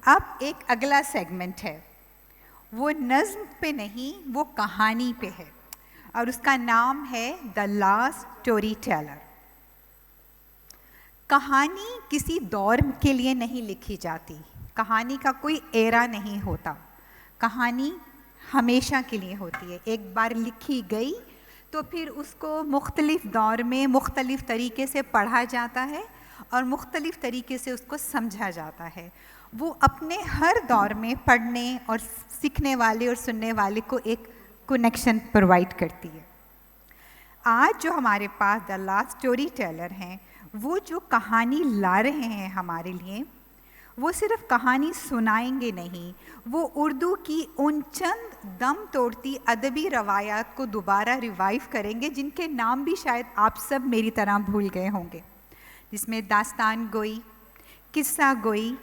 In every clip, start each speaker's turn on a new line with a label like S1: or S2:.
S1: अब एक अगला सेगमेंट है, वो नज्म पे नहीं, वो कहानी पे है, और उसका नाम है द लास्ट स्टोरी टेलर। कहानी किसी दौर के लिए नहीं लिखी जाती, कहानी का कोई एरा नहीं होता, कहानी हमेशा के लिए होती है। एक बार लिखी गई तो फिर उसको मुख्तलिफ दौर में मुख्तलिफ तरीके से पढ़ा जाता है और मुख्तलिफ तरीके से उसको समझा जाता है। वो अपने हर दौर में पढ़ने और सीखने वाले और सुनने वाले को एक कनेक्शन प्रोवाइड करती है। आज जो हमारे पास द लास्ट स्टोरी टेलर हैं, वो जो कहानी ला रहे हैं हमारे लिए, वो सिर्फ कहानी सुनाएंगे नहीं, वो उर्दू की उन चंद दम तोड़ती अदबी रवायात को दोबारा रिवाइव करेंगे जिनके नाम भी शायद आप सब मेरी तरह भूल गए होंगे, जिसमें दास्तान गोई, किस्सा गोई,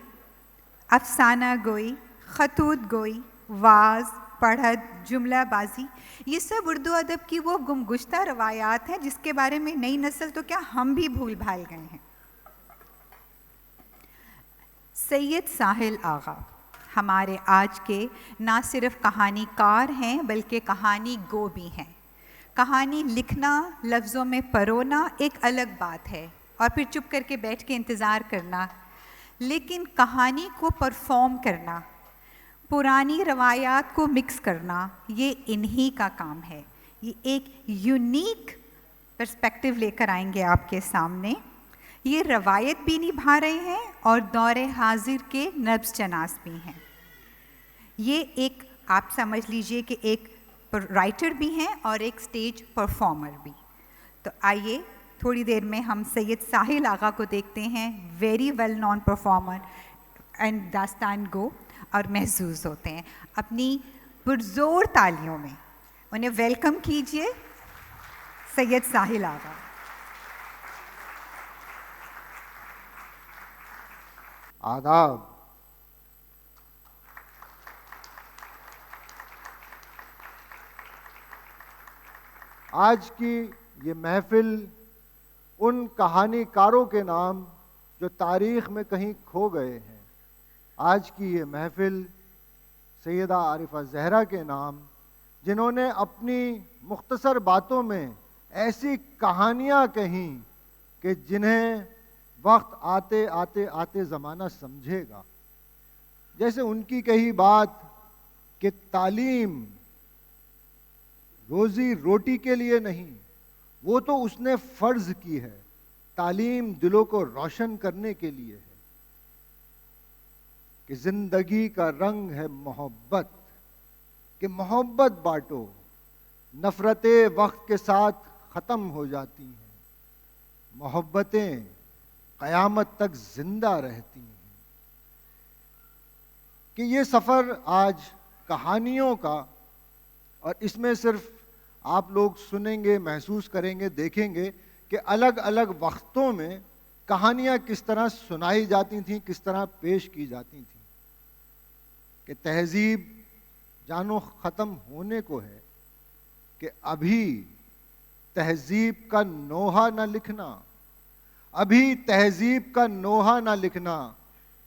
S1: अफसाना गोई, खतूत गोई, वाज, पढ़त, जुमलाबाजी, ये सब उर्दू अदब की वो गुमगुश्ता रवायात हैं जिसके बारे में नई नस्ल तो क्या हम भी भूल भाल गए हैं। सैयद साहिल आगा हमारे आज के ना सिर्फ कहानीकार हैं बल्कि कहानी गो भी हैं। कहानी लिखना, लफ्ज़ों में परोना एक अलग बात है और फिर चुप करके बैठ के इंतज़ार करना, लेकिन कहानी को परफॉर्म करना, पुरानी रवायात को मिक्स करना, ये इन्हीं का काम है। ये एक यूनिक पर्सपेक्टिव लेकर आएंगे आपके सामने। ये रवायत भी निभा रहे हैं और दौरे हाजिर के नब्ज़ चनास भी हैं। ये एक आप समझ लीजिए कि एक राइटर भी हैं और एक स्टेज परफॉर्मर भी। तो आइए थोड़ी देर में हम सैयद साहिल आगा को देखते हैं, very well non performer and दास्तान गो, और महसूस होते हैं। अपनी पुरजोर तालियों में उन्हें वेलकम कीजिए, सैयद साहिल आगा।
S2: आदाब। आज की ये महफिल उन कहानीकारों के नाम जो तारीख में कहीं खो गए हैं। आज की ये महफिल सैयदा आरिफा ज़हरा के नाम, जिन्होंने अपनी मुख्तसर बातों में ऐसी कहानियाँ कहीं कि जिन्हें वक्त आते आते आते ज़माना समझेगा। जैसे उनकी कही बात कि तालीम रोज़ी रोटी के लिए नहीं, वो तो उसने फ़र्ज़ की है, तालीम दिलों को रोशन करने के लिए है। कि ज़िंदगी का रंग है मोहब्बत, कि मोहब्बत बांटो, नफ़रतें वक्त के साथ ख़त्म हो जाती हैं, मोहब्बतें क़यामत तक ज़िंदा रहती हैं। कि ये सफ़र आज कहानियों का, और इसमें सिर्फ आप लोग सुनेंगे, महसूस करेंगे, देखेंगे कि अलग अलग वक्तों में कहानियाँ किस तरह सुनाई जाती थीं, किस तरह पेश की जाती थीं। कि तहज़ीब जानो ख़त्म होने को है, कि अभी तहज़ीब का नोहा न लिखना, अभी तहज़ीब का नोहा न लिखना,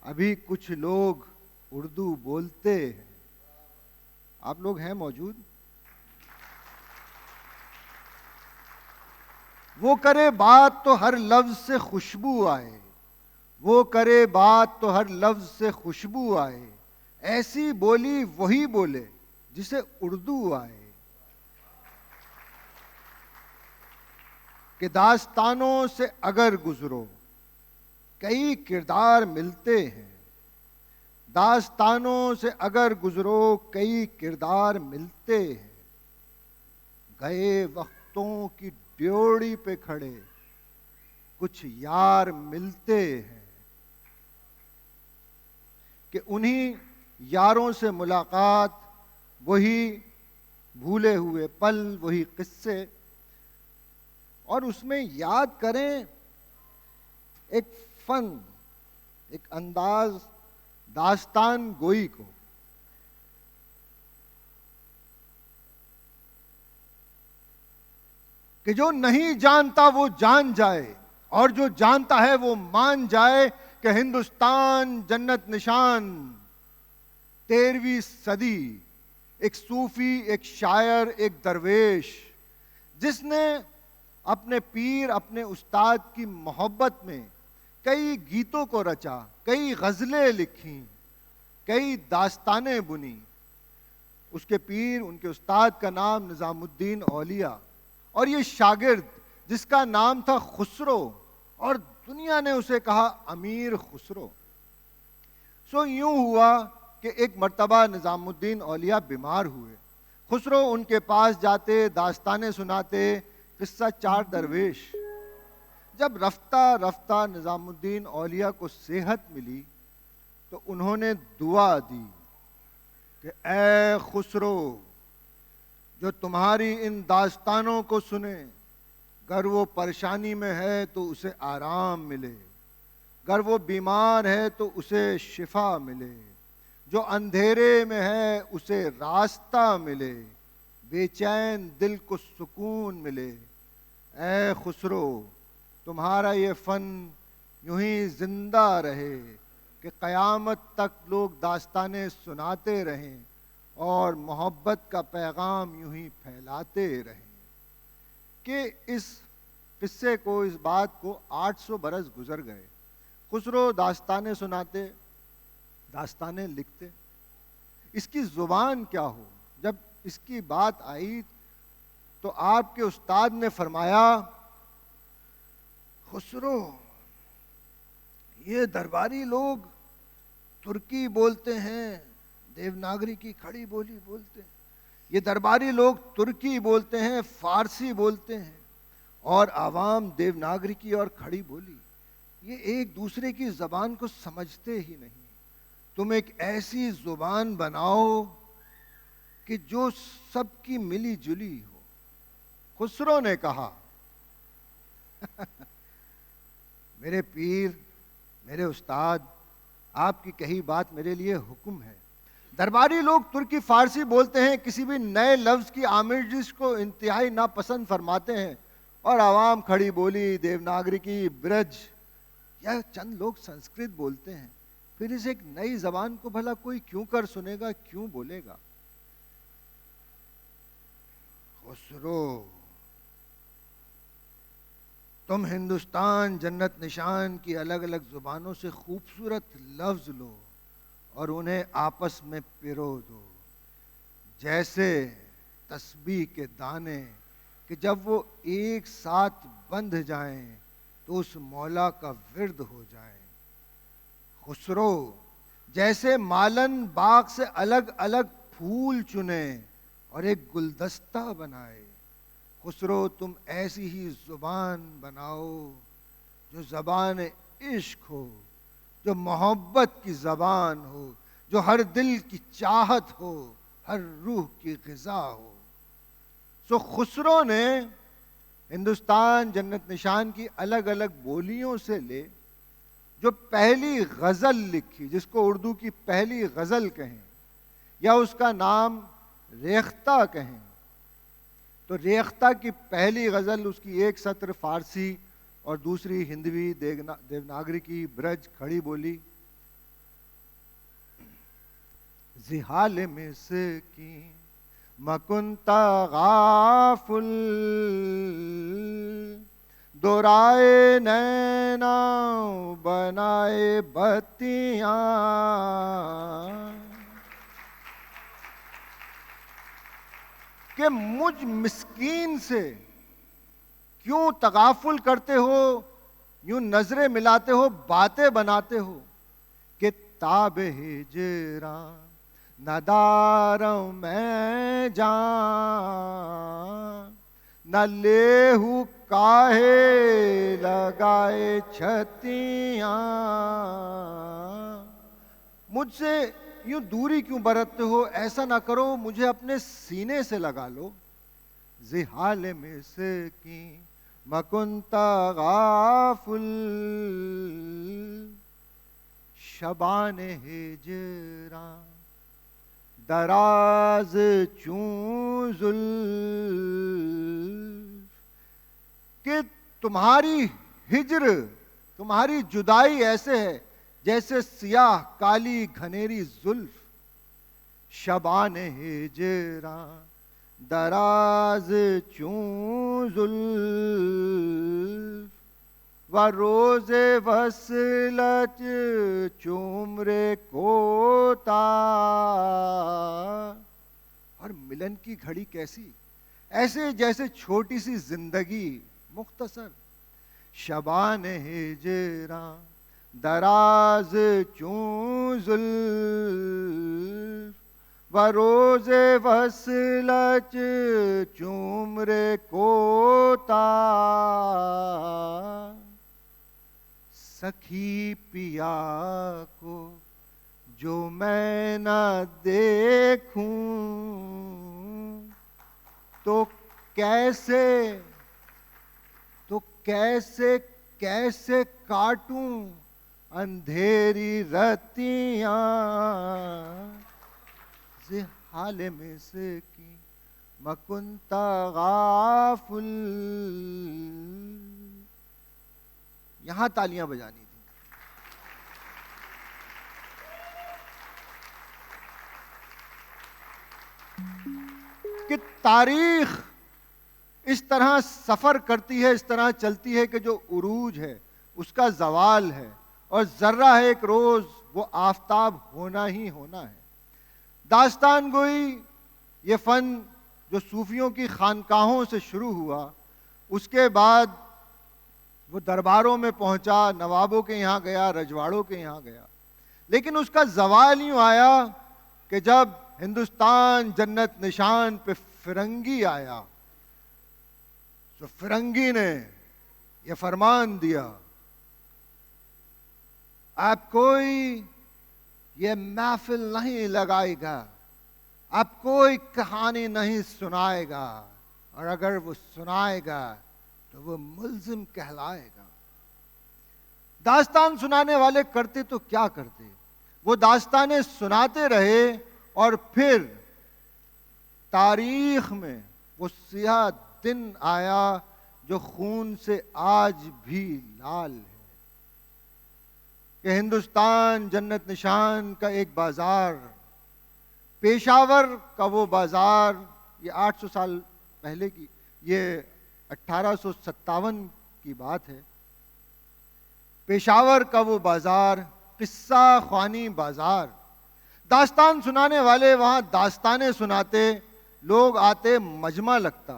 S2: अभी कुछ लोग उर्दू बोलते हैं। आप लोग हैं मौजूद? वो करे बात तो हर लफ्ज़ से खुशबू आए, वो करे बात तो हर लफ्ज़ से खुशबू आए, ऐसी बोली वही बोले जिसे उर्दू आए। कि दास्तानों से अगर गुजरो कई किरदार मिलते हैं, दास्तानों से अगर गुजरो कई किरदार मिलते हैं, गए वक्तों की ड्योढ़ी पे खड़े कुछ यार मिलते हैं। कि उन्हीं यारों से मुलाकात, वही भूले हुए पल, वही किस्से, और उसमें याद करें एक फन, एक अंदाज दास्तान गोई को। कि जो नहीं जानता वो जान जाए और जो जानता है वो मान जाए कि हिंदुस्तान जन्नत निशान 13वीं सदी, एक सूफी, एक शायर, एक दरवेश, जिसने अपने पीर, अपने उस्ताद की मोहब्बत में कई गीतों को रचा, कई गज़लें लिखी, कई दास्तानें बुनी। उसके पीर, उनके उस्ताद का नाम निज़ामुद्दीन औलिया, और ये शागिर्द जिसका नाम था खुसरो, और दुनिया ने उसे कहा अमीर खुसरो। सो यूं हुआ कि एक मर्तबा निज़ामुद्दीन औलिया बीमार हुए। खुसरो उनके पास जाते, दास्तानें सुनाते, किस्सा चार दरवेश। जब रफ्ता रफ्ता निज़ामुद्दीन औलिया को सेहत मिली तो उन्होंने दुआ दी कि ए खुसरो, जो तुम्हारी इन दास्तानों को सुने, अगर वो परेशानी में है तो उसे आराम मिले, अगर वो बीमार है तो उसे शिफा मिले, जो अंधेरे में है उसे रास्ता मिले, बेचैन दिल को सुकून मिले। ए खुसरो, तुम्हारा ये फ़न यूं ही जिंदा रहे कि क़यामत तक लोग दास्तानें सुनाते रहें और मोहब्बत का पैगाम यूं ही फैलाते रहें। कि इस किस्से को, इस बात को 800 बरस गुजर गए। खुसरो दास्तानें सुनाते, दास्तानें लिखते, इसकी ज़ुबान क्या हो। जब इसकी बात आई तो आपके उस्ताद ने फरमाया, खुसरो, ये दरबारी लोग तुर्की बोलते हैं, देवनागरी की खड़ी बोली बोलते हैं। ये दरबारी लोग तुर्की बोलते हैं, फारसी बोलते हैं, और आवाम देवनागरी की और खड़ी बोली, ये एक दूसरे की ज़बान को समझते ही नहीं। तुम एक ऐसी ज़ुबान बनाओ कि जो सबकी मिली जुली हो। खुसरो ने कहा, मेरे पीर, मेरे उस्ताद, आपकी कही बात मेरे लिए हुक्म है। दरबारी लोग तुर्की फारसी बोलते हैं, किसी भी नए लफ्ज़ की आमेजिश को इंतहाई नापसंद फरमाते हैं, और आवाम खड़ी बोली, देवनागरी की, ब्रज या चंद लोग संस्कृत बोलते हैं। फिर इस एक नई जबान को भला कोई क्यों कर सुनेगा, क्यों बोलेगा। खुसरो, तुम हिंदुस्तान जन्नत निशान की अलग अलग जुबानों से खूबसूरत लफ्ज लो और उन्हें आपस में पिरो दो, जैसे तस्बीह के दाने कि जब वो एक साथ बंध जाएं तो उस मौला का विर्द हो जाए। खुसरो, जैसे मालन बाग से अलग अलग फूल चुने और एक गुलदस्ता बनाए। खुसरो, तुम ऐसी ही जुबान बनाओ जो ज़बान इश्क हो, जो मोहब्बत की ज़बान हो, जो हर दिल की चाहत हो, हर रूह की ग़िज़ा हो। सो खुसरो ने हिंदुस्तान जन्नत निशान की अलग अलग बोलियों से ले जो पहली गज़ल लिखी, जिसको उर्दू की पहली गज़ल कहें या उसका नाम रेख्ता कहें, तो रेख्ता की पहली गज़ल, उसकी एक सत्र फारसी और दूसरी हिंदवी देवनागरी की ब्रज खड़ी बोली। जिहाल मिस्कीन मकुंता गाफुल, दोराए नैना बनाए बत्तियां। कि मुझ मिस्कीन से क्यों तगाफुल करते हो, यूं नजरें मिलाते हो, बातें बनाते हो। कि ताब हिजरा नदारों में जान, न लेहू काहे लगाए छतियां। मुझसे यूं दूरी क्यों बरतते हो, ऐसा ना करो, मुझे अपने सीने से लगा लो। जिहाल में से की मकुंता गाफुल, शबान हिजरा दराज चूजुल। कि तुम्हारी हिजर, तुम्हारी जुदाई ऐसे है जैसे सियाह काली घनेरी जुल्फ। शबान हिजरा दराज चूं जुल्फ व रोज़े वसलत चुमरे कोता। और मिलन की घड़ी कैसी, ऐसे जैसे छोटी सी जिंदगी मुख्तसर। शबान हिजरा दराज चूं जुल्फ व रोज़े वसलत चुमरे कोता। सखी पिया को जो मैं न देखूं तो कैसे कैसे काटूं अंधेरी रतियां। हाल में से की मकुंता गाफुल। यहां तालियां बजानी थी। कि तारीख इस तरह सफर करती है, इस तरह चलती है कि जो उरूज है उसका जवाल है, और जर्रा है एक रोज वो आफताब होना ही होना है। दास्तान गोई ये फन जो सूफियों की खानकाहों से शुरू हुआ, उसके बाद वो दरबारों में पहुंचा, नवाबों के यहाँ गया, रजवाड़ों के यहाँ गया, लेकिन उसका जवाल यूं आया कि जब हिंदुस्तान जन्नत निशान पे फिरंगी आया, तो फिरंगी ने यह फरमान दिया, आप कोई ये महफिल नहीं लगाएगा, आप कोई कहानी नहीं सुनाएगा, और अगर वो सुनाएगा तो वो मुल्जिम कहलाएगा। दास्तान सुनाने वाले करते तो क्या करते, वो दास्तानें सुनाते रहे, और फिर तारीख में वो सियाह दिन आया जो खून से आज भी लाल है, कि हिंदुस्तान जन्नत निशान का एक बाजार, पेशावर का वो बाजार, ये 800 साल पहले की, ये 1857 की बात है। पेशावर का वो बाजार, किस्सा ख्वानी बाजार, दास्तान सुनाने वाले वहां दास्तानें सुनाते, लोग आते, मजमा लगता।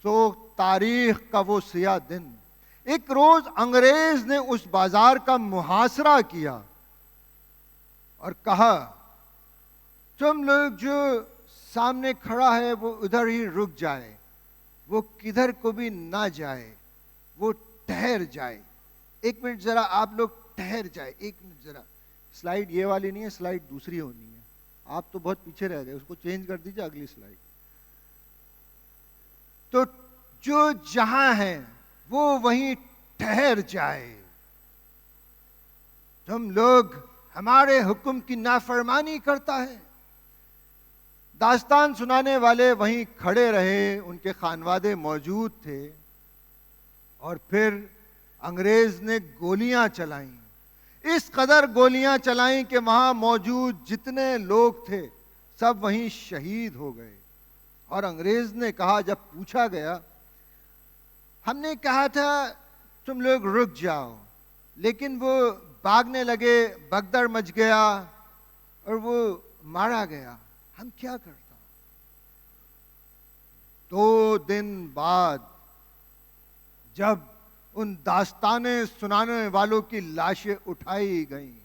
S2: सो तारीख का वो सियाह दिन, एक रोज अंग्रेज ने उस बाजार का मुहासरा किया और कहा, तुम लोग जो सामने खड़ा है वो उधर ही रुक जाए, वो किधर को भी ना जाए, वो ठहर जाए। एक मिनट जरा आप लोग ठहर जाए, एक मिनट जरा। स्लाइड ये वाली नहीं है, स्लाइड दूसरी होनी है, आप तो बहुत पीछे रह गए, उसको चेंज कर दीजिए, अगली स्लाइड। तो जो जहां है वो वहीं ठहर जाए। तुम लोग हमारे हुक्म की नाफरमानी करता है। दास्तान सुनाने वाले वहीं खड़े रहे, उनके खानवादे मौजूद थे, और फिर अंग्रेज ने गोलियां चलाईं। इस कदर गोलियां चलाईं कि वहां मौजूद जितने लोग थे सब वहीं शहीद हो गए। और अंग्रेज ने कहा, जब पूछा गया, हमने कहा था तुम लोग रुक जाओ, लेकिन वो भागने लगे, भगदड़ मच गया और वो मारा गया, हम क्या करता। 2 दिन बाद जब उन दास्तानें सुनाने वालों की लाशें उठाई गईं,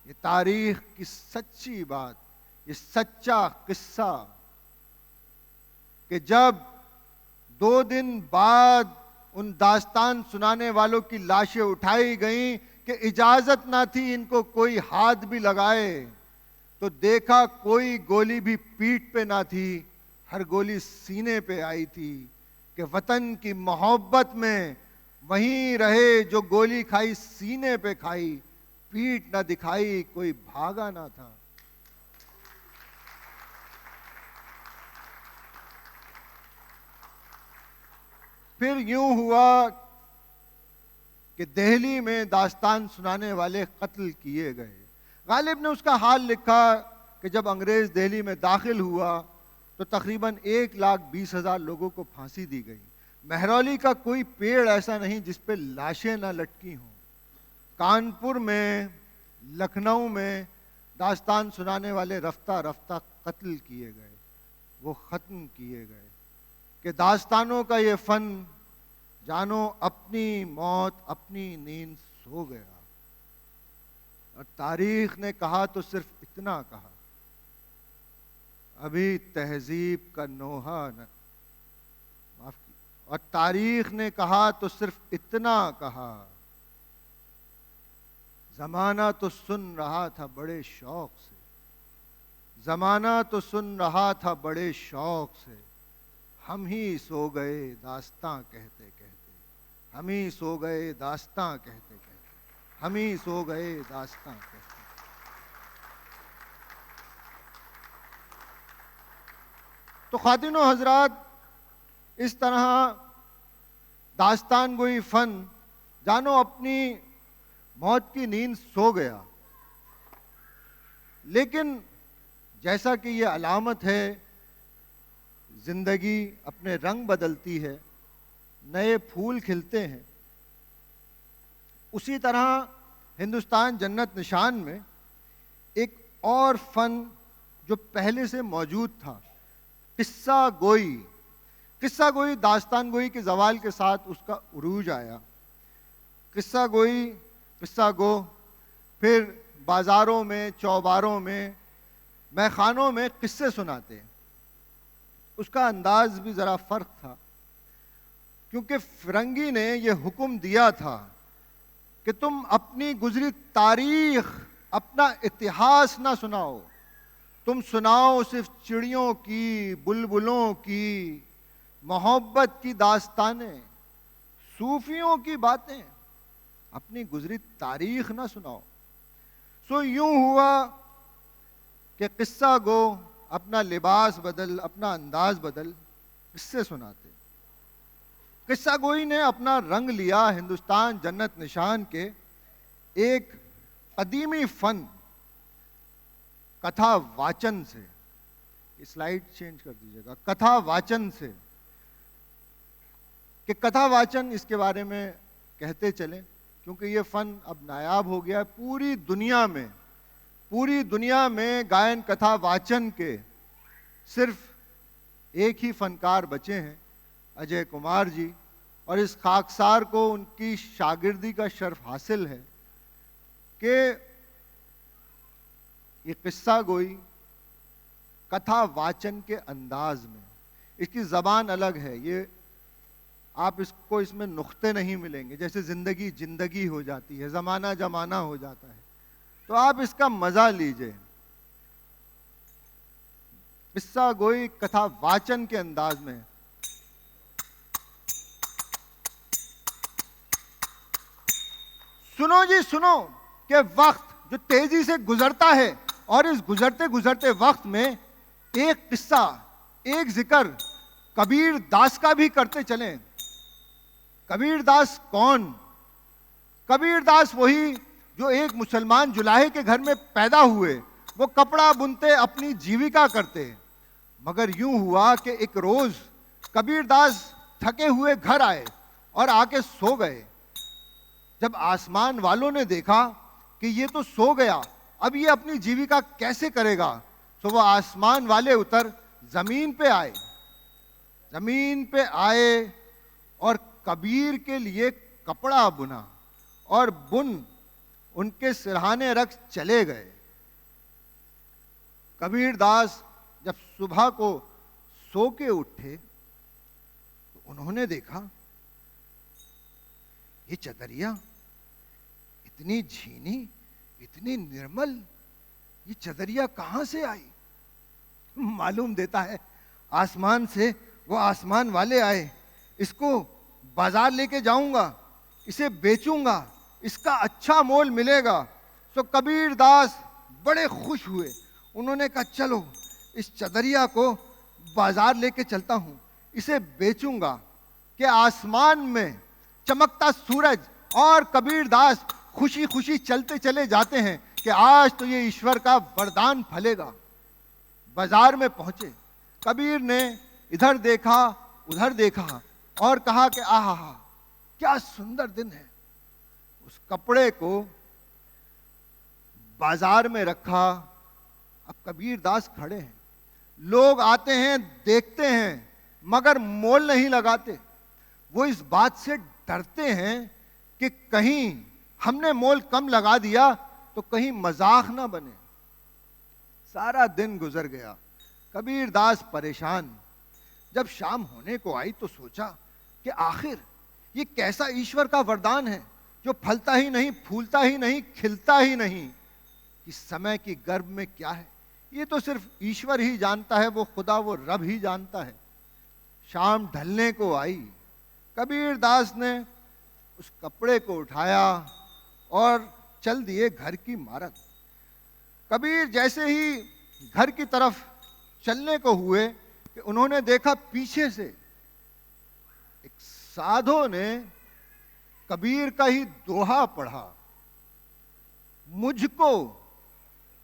S2: ये तारीख की सच्ची बात, ये सच्चा किस्सा, कि जब 2 दिन बाद उन दास्तान सुनाने वालों की लाशें उठाई गईं कि इजाजत ना थी इनको कोई हाथ भी लगाए, तो देखा कोई गोली भी पीठ पे ना थी, हर गोली सीने पे आई थी, कि वतन की मोहब्बत में वहीं रहे, जो गोली खाई सीने पे खाई, पीठ ना दिखाई, कोई भागा ना था। फिर यूं हुआ कि दिल्ली में दास्तान सुनाने वाले कत्ल किए गए। गालिब ने उसका हाल लिखा कि जब अंग्रेज़ दिल्ली में दाखिल हुआ तो तकरीबन 1,20,000 लोगों को फांसी दी गई। महरौली का कोई पेड़ ऐसा नहीं जिस पे लाशें ना लटकी हों। कानपुर में, लखनऊ में दास्तान सुनाने वाले रफ्ता रफ्ता कत्ल किए गए, वो ख़त्म किए गए। कि दास्तानों का ये फ़न जानो अपनी मौत अपनी नींद सो गया। और तारीख ने कहा तो सिर्फ इतना कहा, अभी तहजीब का नोहा न माफ की। और तारीख ने कहा तो सिर्फ इतना कहा, जमाना तो सुन रहा था बड़े शौक से, जमाना तो सुन रहा था बड़े शौक से, हम ही सो गए दास्तां कहते कहते, हम ही सो गए दास्तां कहते कहते, हम ही सो गए दास्तां कहते। तो ख़ातिनो हजरात, इस तरह दास्तान गोई फन जानो अपनी मौत की नींद सो गया। लेकिन जैसा कि ये अलामत है, जिंदगी अपने रंग बदलती है, नए फूल खिलते हैं, उसी तरह हिंदुस्तान जन्नत निशान में एक और फन जो पहले से मौजूद था, किस्सा गोई। किस्सा गोई, दास्तान गोई के जवाल के साथ उसका उरूज आया। किस्सा गोई, किस्सा गो, फिर बाज़ारों में, चौबारों में, मैखानों में किस्से सुनाते। उसका अंदाज भी ज़रा फ़र्क था, क्योंकि फ़िरंगी ने यह हुक्म दिया था कि तुम अपनी गुज़री तारीख़, अपना इतिहास ना सुनाओ, तुम सुनाओ सिर्फ चिड़ियों की, बुलबुलों की, मोहब्बत की दास्तानें, सूफियों की बातें, अपनी गुज़री तारीख़ ना सुनाओ। सो यूं हुआ कि किस्सा गो अपना लिबास बदल, अपना अंदाज बदल, किस्से सुनाते। किस्सा गोई ने अपना रंग लिया हिंदुस्तान जन्नत निशान के एक कदीमी फ़न कथा वाचन से। स्लाइड चेंज कर दीजिएगा। कथा वाचन से, कि कथा वाचन इसके बारे में कहते चलें, क्योंकि ये फ़न अब नायाब हो गया है पूरी दुनिया में। पूरी दुनिया में गायन कथा वाचन के सिर्फ एक ही फनकार बचे हैं, अजय कुमार जी, और इस खाकसार को उनकी शागिर्दी का शर्फ हासिल है कि ये किस्सा गोई कथा वाचन के अंदाज में, इसकी ज़बान अलग है। ये आप इसको, इसमें नुक्ते नहीं मिलेंगे, जैसे ज़िंदगी जिंदगी हो जाती है, ज़माना जमाना हो जाता है। तो आप इसका मज़ा लीजिए। किस्सा गोई कथा वाचन के अंदाज में। सुनो जी सुनो कि वक्त जो तेजी से गुजरता है, और इस गुजरते गुजरते वक्त में एक किस्सा, एक जिक्र कबीर दास का भी करते चलें। कबीर दास कौन? कबीर दास वही जो एक मुसलमान जुलाहे के घर में पैदा हुए। वो कपड़ा बुनते, अपनी जीविका करते। मगर यूं हुआ कि एक रोज कबीर दास थके हुए घर आए और आके सो गए। जब आसमान वालों ने देखा कि ये तो सो गया, अब ये अपनी जीविका कैसे करेगा, तो वो आसमान वाले उतर जमीन पे आए। जमीन पे आए और कबीर के लिए कपड़ा बुना और बुन उनके सिरहाने रख चले गए। कबीर दास जब सुबह को सो के उठे तो उन्होंने देखा ये चदरिया इतनी झीनी, इतनी निर्मल, ये चदरिया कहां से आई? मालूम देता है आसमान से वो आसमान वाले आए। इसको बाजार लेके जाऊंगा, इसे बेचूंगा, इसका अच्छा मोल मिलेगा। तो कबीर दास बड़े खुश हुए। उन्होंने कहा चलो इस चदरिया को बाजार लेके चलता हूं, इसे बेचूंगा। कि आसमान में चमकता सूरज और कबीर दास खुशी खुशी चलते चले जाते हैं कि आज तो ये ईश्वर का वरदान फलेगा। बाजार में पहुंचे। कबीर ने इधर देखा उधर देखा और कहा कि आहा हा, क्या सुंदर दिन है। उस कपड़े को बाजार में रखा। अब कबीर दास खड़े हैं, लोग आते हैं देखते हैं मगर मोल नहीं लगाते। वो इस बात से डरते हैं कि कहीं हमने मोल कम लगा दिया तो कहीं मजाक ना बने। सारा दिन गुजर गया, कबीर दास परेशान। जब शाम होने को आई तो सोचा कि आखिर ये कैसा ईश्वर का वरदान है जो फलता ही नहीं, फूलता ही नहीं, खिलता ही नहीं। इस समय की गर्भ में क्या है ये तो सिर्फ ईश्वर ही जानता है, वो खुदा, वो रब ही जानता है। शाम ढलने को आई, कबीर दास ने उस कपड़े को उठाया और चल दिए घर की मारक। कबीर जैसे ही घर की तरफ चलने को हुए कि उन्होंने देखा पीछे से एक साधु ने कबीर का ही दोहा पढ़ा, मुझको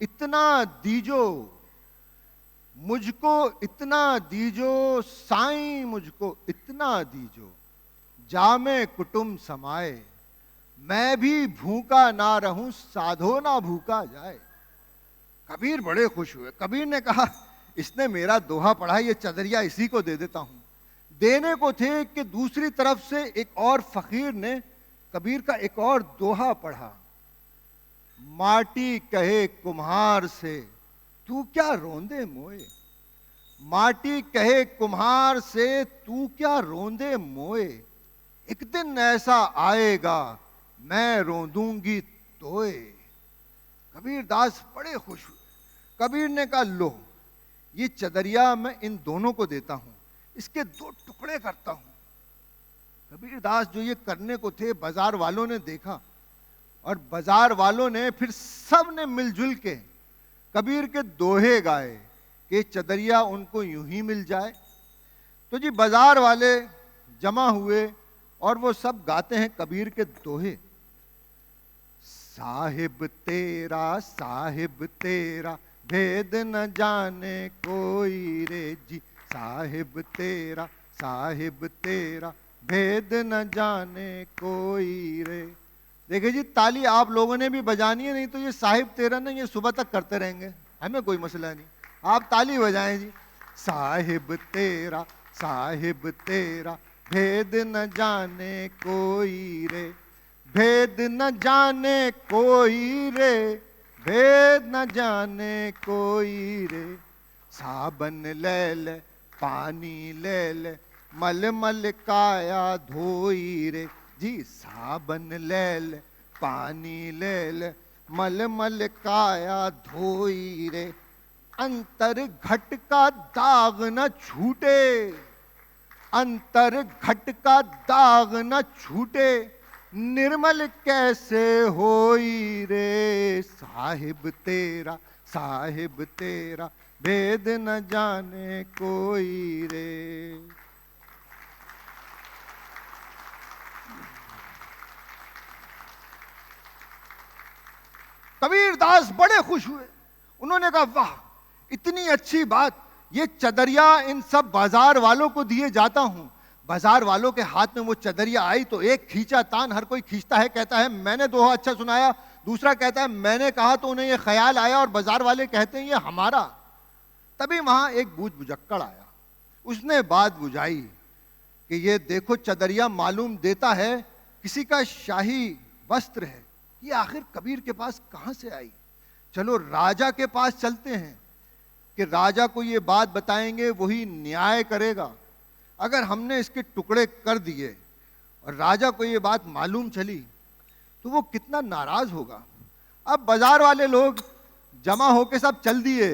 S2: इतना दीजो, मुझको इतना दीजो, साईं मुझको इतना दीजो, जामे कुटुम समाए, मैं भी भूखा ना रहूं, साधो ना भूखा जाए। कबीर बड़े खुश हुए। कबीर ने कहा इसने मेरा दोहा पढ़ा, ये चदरिया इसी को दे देता हूं। देने को थे कि दूसरी तरफ से एक और फकीर ने कबीर का एक और दोहा पढ़ा, माटी कहे कुम्हार से तू क्या रोंदे मोए, माटी कहे कुम्हार से तू क्या रोंदे मोए, एक दिन ऐसा आएगा मैं रोंदूंगी तोए। कबीर दास बड़े खुश हुए। कबीर ने कहा लो ये चदरिया मैं इन दोनों को देता हूं, इसके 2 टुकड़े करता हूं। कबीर दास जो ये करने को थे, बाजार वालों ने देखा और बाजार वालों ने फिर सब ने मिलजुल के कबीर के दोहे गाए कि चदरिया उनको यूं ही मिल जाए। तो जी बाजार वाले जमा हुए और वो सब गाते हैं कबीर के दोहे, साहिब तेरा भेद न जाने कोई रे जी, साहिब तेरा भेद न जाने कोई रे। देखिए जी ताली आप लोगों ने भी बजानी है, नहीं तो ये साहिब तेरा ना ये सुबह तक करते रहेंगे, हमें कोई मसला नहीं, आप ताली बजाएं जी। साहिब तेरा भेद न जाने कोई रे, भेद न जाने कोई रे, भेद न जाने कोई रे, साबन ले ले पानी ले ले, मल मल काया धोई रे जी, साबन ले ले पानी ले ले, मल मल काया धोई रे, अंतर घट का दाग न छूटे, अंतर घट का दाग न छूटे, निर्मल कैसे होई रे, साहिब तेरा भेद न जाने कोई रे। कबीर दास बड़े खुश हुए। उन्होंने कहा वाह इतनी अच्छी बात, ये चदरिया इन सब बाजार वालों को दिए जाता हूं। बाजार वालों के हाथ में वो चदरिया आई तो एक खींचा तान, हर कोई खींचता है, कहता है मैंने दोहा अच्छा सुनाया, दूसरा कहता है मैंने कहा तो उन्हें ये ख्याल आया, और बाजार वाले कहते हैं ये हमारा। तभी वहां एक बूझ बुझक्कड़ आया, उसने बात बुझाई कि ये देखो चदरिया मालूम देता है किसी का शाही वस्त्र है, ये आखिर कबीर के पास कहां से आई। चलो राजा के पास चलते हैं कि राजा को ये बात बताएंगे, वही न्याय करेगा। अगर हमने इसके टुकड़े कर दिए और राजा को ये बात मालूम चली तो वो कितना नाराज होगा। अब बाजार वाले लोग जमा होके सब चल दिए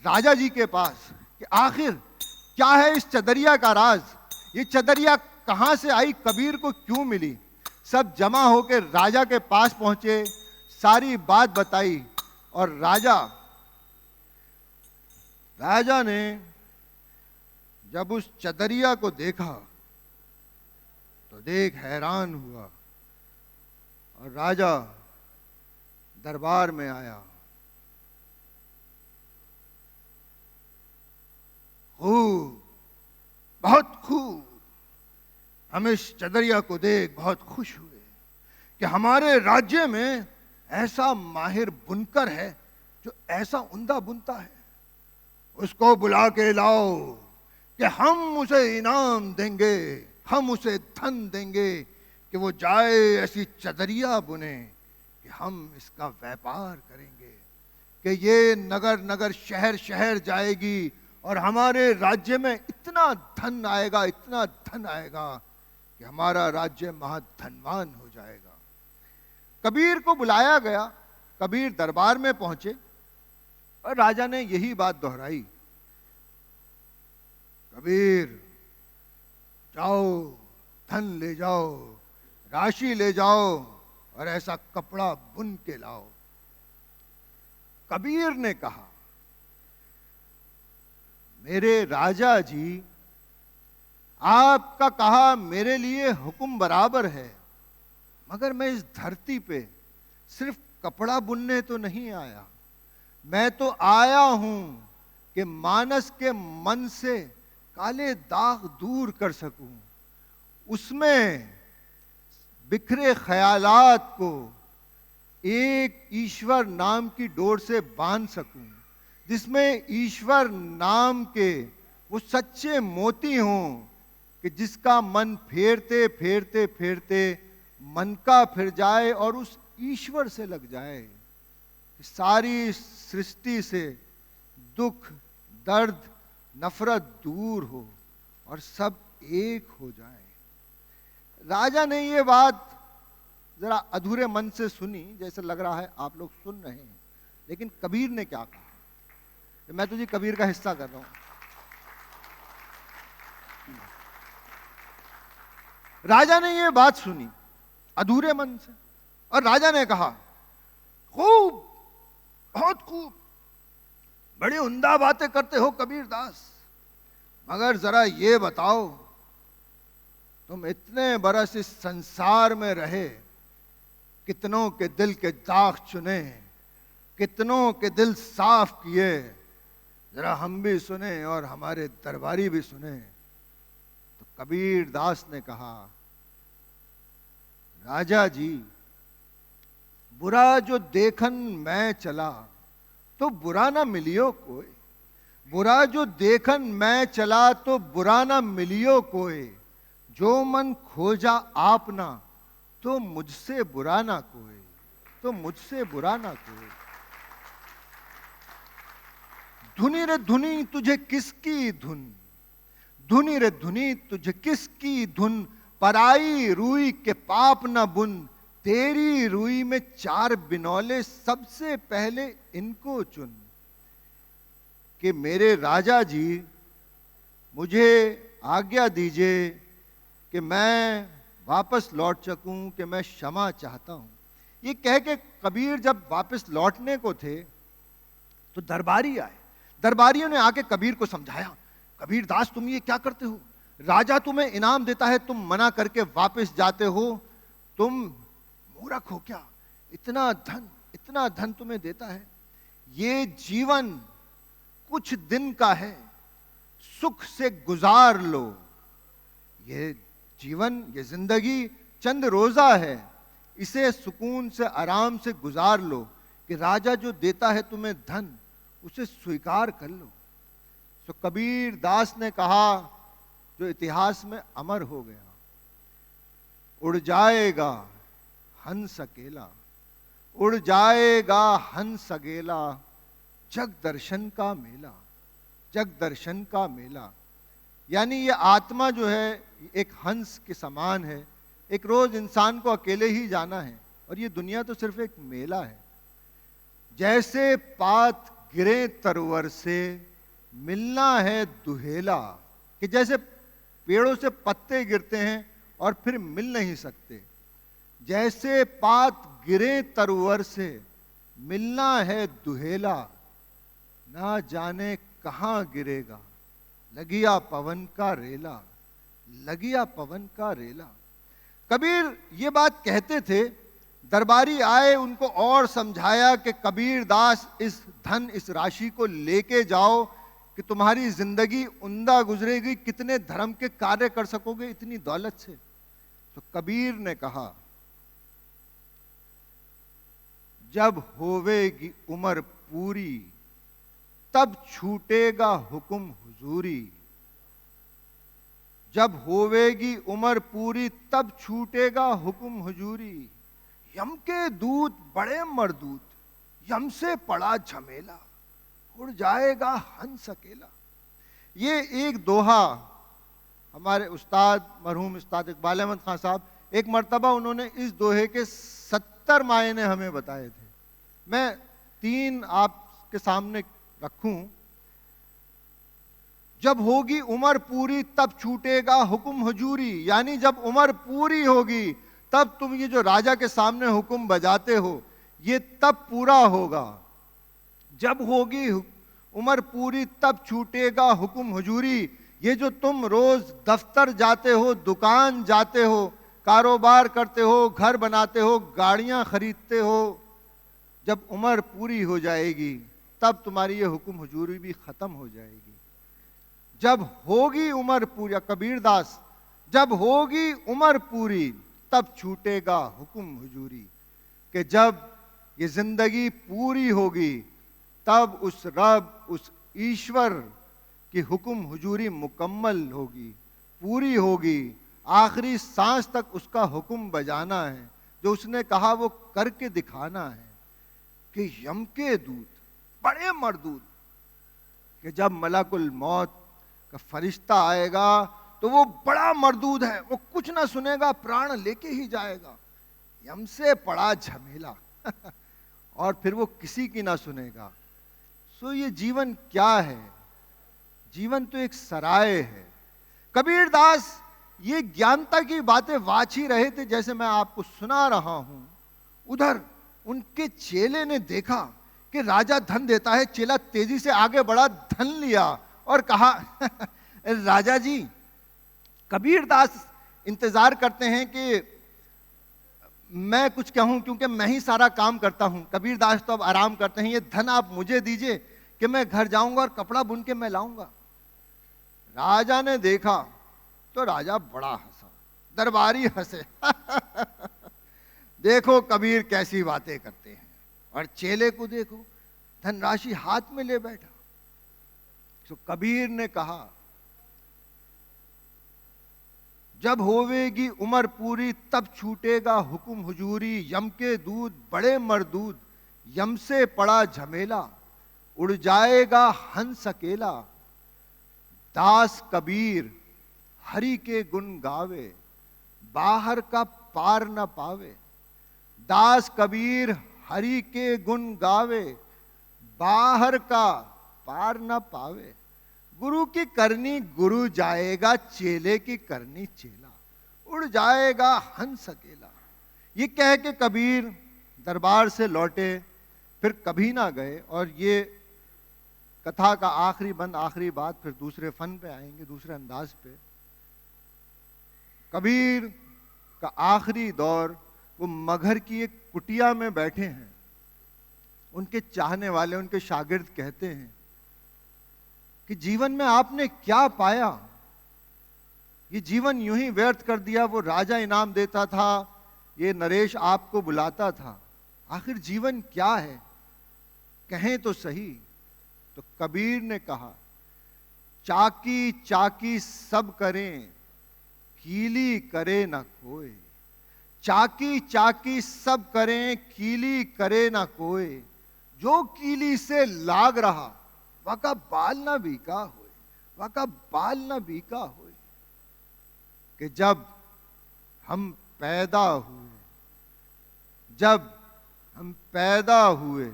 S2: राजा जी के पास कि आखिर क्या है इस चदरिया का राज, ये चदरिया कहां से आई, कबीर को क्यों मिली। सब जमा होकर राजा के पास पहुंचे, सारी बात बताई, और राजा ने जब उस चदरिया को देखा तो देख हैरान हुआ, और राजा दरबार में आया खूब, बहुत खूब। हम इस चदरिया को देख बहुत खुश हुए कि हमारे राज्य में ऐसा माहिर बुनकर है जो ऐसा उम्दा बुनता है। उसको बुला के लाओ कि हम उसे इनाम देंगे, हम उसे धन देंगे कि वो जाए ऐसी चदरिया बुने कि हम इसका व्यापार करेंगे, कि ये नगर नगर शहर शहर जाएगी और हमारे राज्य में इतना धन आएगा, इतना धन आएगा कि हमारा राज्य महाधनवान हो जाएगा। कबीर को बुलाया गया, कबीर दरबार में पहुंचे और राजा ने यही बात दोहराई, कबीर जाओ, धन ले जाओ, राशि ले जाओ और ऐसा कपड़ा बुन के लाओ। कबीर ने कहा, मेरे राजा जी, आपका कहा मेरे लिए हुक्म बराबर है, मगर मैं इस धरती पे सिर्फ कपड़ा बुनने तो नहीं आया, मैं तो आया हूं कि मानस के मन से काले दाग दूर कर सकूं, उसमें बिखरे ख्यालात को एक ईश्वर नाम की डोर से बांध सकूं, जिसमें ईश्वर नाम के वो सच्चे मोती हों कि जिसका मन फेरते फेरते फेरते मन का फिर जाए और उस ईश्वर से लग जाए, कि सारी सृष्टि से दुख, दर्द, नफरत दूर हो और सब एक हो जाए। राजा ने ये बात जरा अधूरे मन से सुनी, जैसे लग रहा है आप लोग सुन रहे हैं, लेकिन कबीर ने क्या कहा, मैं तुझे कबीर का हिस्सा कर रहा हूं। राजा ने ये बात सुनी अधूरे मन से और राजा ने कहा, खूब, बहुत खूब, बड़ी उम्दा बातें करते हो कबीर दास, मगर जरा ये बताओ, तुम इतने बरस इस संसार में रहे, कितनों के दिल के दाग चुने, कितनों के दिल साफ किए, जरा हम भी सुने और हमारे दरबारी भी सुने। तो कबीर दास ने कहा, राजा जी, बुरा जो देखन मैं चला तो बुरा ना मिलियो कोई, बुरा जो देखन मैं चला तो बुरा ना मिलियो कोई, जो मन खोजा आपना तो मुझसे बुरा ना कोई, तो मुझसे बुरा ना कोई। धुनी रे धुनी तुझे किसकी धुन, धुनी रे धुनी तुझे किसकी धुन, पराई रुई के पाप न बुन, तेरी रुई में चार बिनौले सबसे पहले इनको चुन। कि मेरे राजा जी, मुझे आज्ञा दीजिए कि मैं वापस लौट सकूं, कि मैं क्षमा चाहता हूं। ये कह के कबीर जब वापस लौटने को थे तो दरबारी आए, दरबारियों ने आके कबीर को समझाया, कबीर दास तुम ये क्या करते हो, राजा तुम्हें इनाम देता है, तुम मना करके वापस जाते हो, तुम मूर्ख हो क्या, इतना धन तुम्हें देता है, ये जीवन कुछ दिन का है, सुख से गुजार लो, ये जीवन, ये जिंदगी चंद रोजा है, इसे सुकून से आराम से गुजार लो, कि राजा जो देता है तुम्हें धन, उसे स्वीकार कर लो। तो कबीर दास ने कहा, जो इतिहास में अमर हो गया, उड़ जाएगा हंस अकेला, उड़ जाएगा हंस अकेला, जग दर्शन का मेला, जग दर्शन का मेला। यानी ये आत्मा जो है एक हंस के समान है, एक रोज इंसान को अकेले ही जाना है और ये दुनिया तो सिर्फ एक मेला है। जैसे पात गिरे तरवर से मिलना है दुहेला, कि जैसे पेड़ों से पत्ते गिरते हैं और फिर मिल नहीं सकते, जैसे पात गिरे तरवर से मिलना है दुहेला, ना जाने कहां गिरेगा लगिया पवन का रेला, लगिया पवन का रेला। कबीर ये बात कहते थे, दरबारी आए, उनको और समझाया कि कबीर दास इस धन, इस राशि को लेके जाओ, कि तुम्हारी जिंदगी उम्दा गुजरेगी, कितने धर्म के कार्य कर सकोगे इतनी दौलत से। तो कबीर ने कहा, जब होवेगी उम्र पूरी तब छूटेगा हुक्म हुजूरी। जब होवेगी उम्र पूरी तब छूटेगा हुक्म हुजूरी। यम के दूत बड़े मरदूत, यम से पड़ा झमेला, उड़ जाएगा हंस अकेला। ये एक दोहा हमारे उस्ताद मरहूम उस्ताद इकबाल अहमद खान साहब, एक मर्तबा उन्होंने इस दोहे के 70 मायने हमें बताए थे। मैं 3 आपके सामने रखूं। जब होगी उम्र पूरी तब छूटेगा हुक्म हुजूरी, यानी जब उम्र पूरी होगी तब तुम ये जो राजा के सामने हुक्म बजाते हो ये तब पूरा होगा। जब होगी उम्र पूरी तब छूटेगा हुक्म हुजूरी। ये जो तुम रोज दफ्तर जाते हो, दुकान जाते हो, कारोबार करते हो, घर बनाते हो, गाड़ियां खरीदते हो, जब उम्र पूरी हो जाएगी तब तुम्हारी ये हुक्म हुजूरी भी खत्म हो जाएगी। जब होगी उम्र पूरी, कबीरदास, जब होगी उम्र पूरी तब छूटेगा हुक्म हुजूरी, कि जब ये जिंदगी पूरी होगी तब उस रब, उस ईश्वर की हुक्म हुजूरी मुकम्मल होगी, पूरी होगी। आखिरी सांस तक उसका हुक्म बजाना है, जो उसने कहा वो करके दिखाना है। कि यम के दूत बड़े मरदूत, कि जब मलकुल मौत का फरिश्ता आएगा तो वो बड़ा मरदूद है, वो कुछ ना सुनेगा, प्राण लेके ही जाएगा। यम से पड़ा झमेला और फिर वो किसी की ना सुनेगा। सो ये जीवन क्या है? जीवन तो एक सराय है। कबीरदास ये ज्ञानता की बातें वाच ही रहे थे, जैसे मैं आपको सुना रहा हूं। उधर उनके चेले ने देखा कि राजा धन देता है। चेला तेजी से आगे बढ़ा, धन लिया और कहा राजा जी, कबीरदास इंतजार करते हैं कि मैं कुछ कहूं, क्योंकि मैं ही सारा काम करता हूं। कबीरदास तो अब आराम करते हैं, ये धन आप मुझे दीजिए कि मैं घर जाऊंगा और कपड़ा बुन के मैं लाऊंगा। राजा ने देखा तो राजा बड़ा हंसा, दरबारी हंसे देखो कबीर कैसी बातें करते हैं। और चेले को देखो, धनराशि हाथ में ले बैठा। तो कबीर ने कहा, जब होवेगी उम्र पूरी तब छूटेगा हुक्म हुजूरी। यम के दूत बड़े मरदूद, यम से पड़ा झमेला, उड़ जाएगा हंस अकेला। दास कबीर हरि के गुण गावे, बाहर का पार न पावे। दास कबीर हरि के गुण गावे, बाहर का पार न पावे। गुरु की करनी गुरु जाएगा, चेले की करनी चेला, उड़ जाएगा हंस अकेला। ये कह के कबीर दरबार से लौटे, फिर कभी ना गए। और ये कथा का आखिरी बंद, आखिरी बात, फिर दूसरे फन पे आएंगे, दूसरे अंदाज पे। कबीर का आखिरी दौर, वो मगहर की एक कुटिया में बैठे हैं। उनके चाहने वाले, उनके शागिर्द कहते हैं कि जीवन में आपने क्या पाया? ये जीवन यूं ही व्यर्थ कर दिया। वो राजा इनाम देता था, ये नरेश आपको बुलाता था, आखिर जीवन क्या है? कहें तो सही। तो कबीर ने कहा, चाकी चाकी सब करें, कीली करे ना कोई। चाकी चाकी सब करें, कीली करे ना कोई। जो कीली से लाग रहा, वाका बाल ना बीका होए, वाका बाल ना बीका होए। कि जब हम पैदा हुए, जब हम पैदा हुए,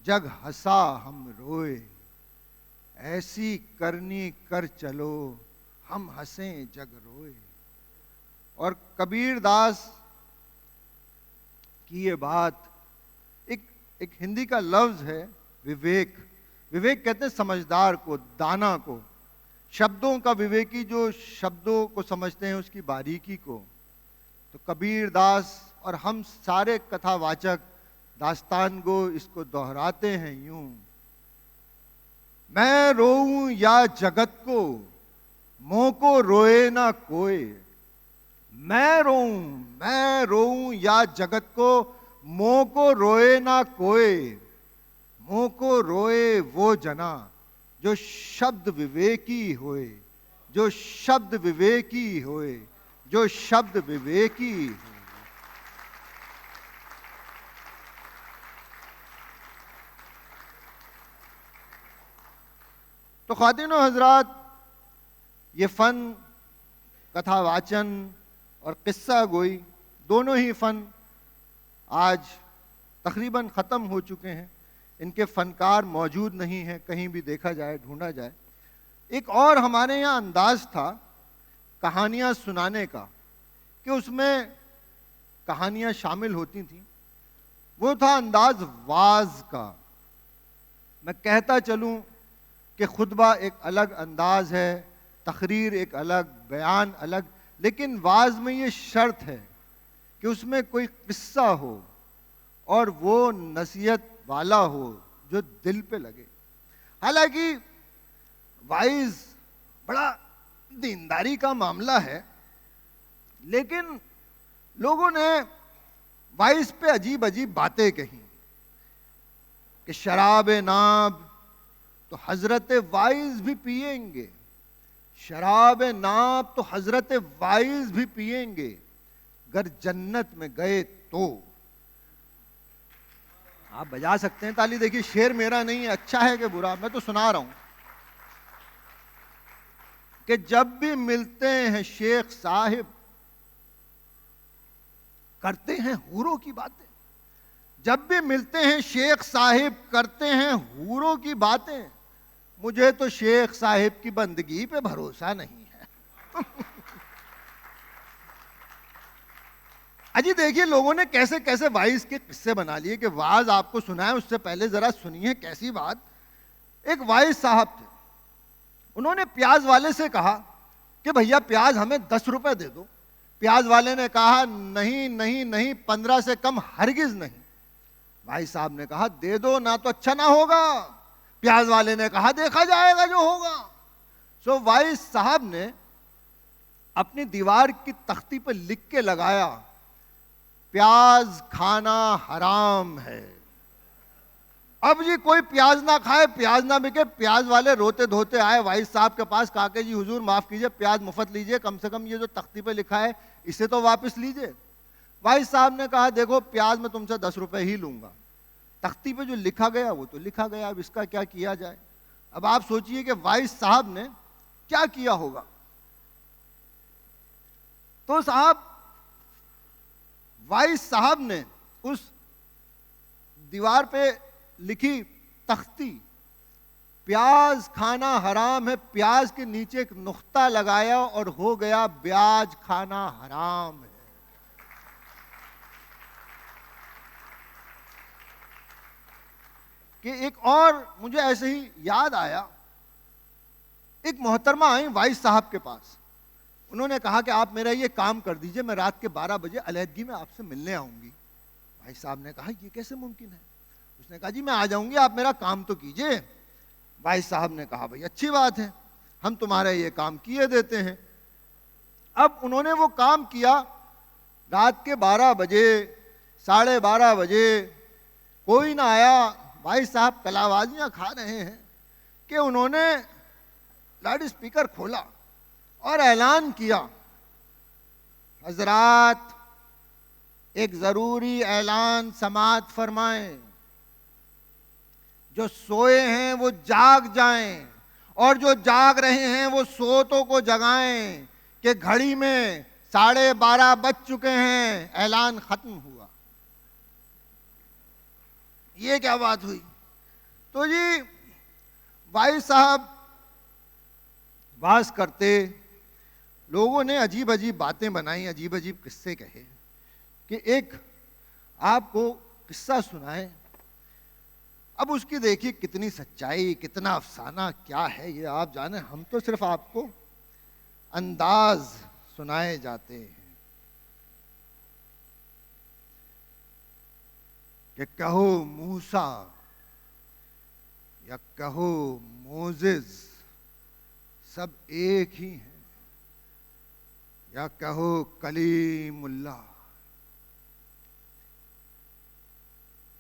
S2: जग हंसा हम रोए। ऐसी करनी कर चलो, हम हंसें जग रोए। और कबीरदास की ये बात, एक हिंदी का लफ्ज है विवेक। विवेक कहते हैं समझदार को, दाना को, शब्दों का विवेकी, जो शब्दों को समझते हैं उसकी बारीकी को। तो कबीरदास और हम सारे कथावाचक दास्तान को इसको दोहराते हैं यूं, मैं रोऊं या जगत को, मोह को रोए ना कोई। मैं रोऊं या जगत को, मोह को रोए ना कोई। मोह को रोए वो जना जो शब्द विवेकी होए, जो शब्द विवेकी होए, जो शब्द विवेकी होए। तो ख़वातीनो हज़रात, ये फ़न, कथा वाचन और किस्सा गोई, दोनों ही फ़न आज तकरीबन ख़त्म हो चुके हैं। इनके फ़नकार मौजूद नहीं हैं, कहीं भी देखा जाए, ढूंढा जाए। एक और हमारे यहाँ अंदाज़ था कहानियाँ सुनाने का, कि उसमें कहानियाँ शामिल होती थीं। वो था अंदाज़ वाज़ का। मैं कहता चलूँ कि खुतबा एक अलग अंदाज़ है, तकरीर एक अलग, बयान अलग, लेकिन वाज़ में ये शर्त है कि उसमें कोई किस्सा हो और वो नसीहत वाला हो जो दिल पे लगे। हालांकि वाइज बड़ा दीनदारी का मामला है, लेकिन लोगों ने वाइज पे अजीब अजीब बातें कही कि शराब नाब तो हजरत वाइज भी पिएंगे, शराब नाब तो हजरत वाइज भी पिएंगे, अगर जन्नत में गए तो। आप बजा सकते हैं ताली। देखिए, शेर मेरा नहीं है, अच्छा है कि बुरा, मैं तो सुना रहा हूं कि जब भी मिलते हैं शेख साहिब करते हैं हूरों की बातें। जब भी मिलते हैं शेख साहिब करते हैं हूरों की बातें। मुझे तो शेख साहिब की बंदगी पे भरोसा नहीं है। अजी देखिए, लोगों ने कैसे कैसे वाइज के किस्से बना लिए कि वाज आपको सुनाए, उससे पहले जरा सुनिए कैसी बात। एक वाइज साहब थे, उन्होंने प्याज वाले से कहा कि भैया प्याज हमें 10 रुपए दे दो। प्याज वाले ने कहा नहीं नहीं नहीं, 15 से कम हरगिज नहीं। भाई साहब ने कहा दे दो ना, तो अच्छा ना होगा। प्याज वाले ने कहा देखा जाएगा जो होगा। सो वाइज साहब ने अपनी दीवार की तख्ती पर लिख के लगाया, प्याज खाना हराम है। अब जी कोई प्याज ना खाए, प्याज ना बिके। प्याज वाले रोते धोते आए वाइस साहब के पास, कहा कि जी हुजूर माफ कीजिए, प्याज मुफ्त लीजिए, कम से कम ये जो तख्ती पे लिखा है इसे तो वापस लीजिए। वाइस साहब ने कहा देखो प्याज मैं तुमसे 10 रुपए ही लूंगा, तख्ती पे जो लिखा गया वो तो लिखा गया, अब इसका क्या किया जाए। अब आप सोचिए कि वाइस साहब ने क्या किया होगा। तो साहब वाइस साहब ने उस दीवार पे लिखी तख्ती, प्याज खाना हराम है, प्याज के नीचे एक नुक्ता लगाया और हो गया ब्याज खाना हराम है। कि एक और मुझे ऐसे ही याद आया, एक मोहतरमा आई वाइस साहब के पास। उन्होंने कहा कि आप मेरा ये काम कर दीजिए, मैं रात के 12 बजे अलहदगी में आपसे मिलने आऊंगी। भाई साहब ने कहा ये कैसे मुमकिन है। उसने कहा जी मैं आ जाऊंगी, आप मेरा काम तो कीजिए। भाई साहब ने कहा भाई अच्छी बात है, हम तुम्हारा ये काम किए देते हैं। अब उन्होंने वो काम किया। रात के 12 बजे 12:30 बजे कोई ना आया। भाई साहब कलाबाजियां खा रहे हैं कि उन्होंने लाउड स्पीकर खोला और ऐलान किया, हजरात एक जरूरी ऐलान समाअत फरमाएं, जो सोए हैं वो जाग जाएं और जो जाग रहे हैं वो सोतों को जगाएं कि घड़ी में 12:30 बज चुके हैं, ऐलान खत्म हुआ। ये क्या बात हुई। तो जी भाई साहब वाज करते, लोगों ने अजीब अजीब बातें बनाई, अजीब अजीब किस्से कहे कि एक आपको किस्सा सुनाए। अब उसकी देखिए कितनी सच्चाई, कितना अफसाना क्या है ये आप जाने, हम तो सिर्फ आपको अंदाज सुनाए जाते हैं कि कहो मूसा या कहो मोजेस, सब एक ही हैं, या कहो कलीमुल्लाह।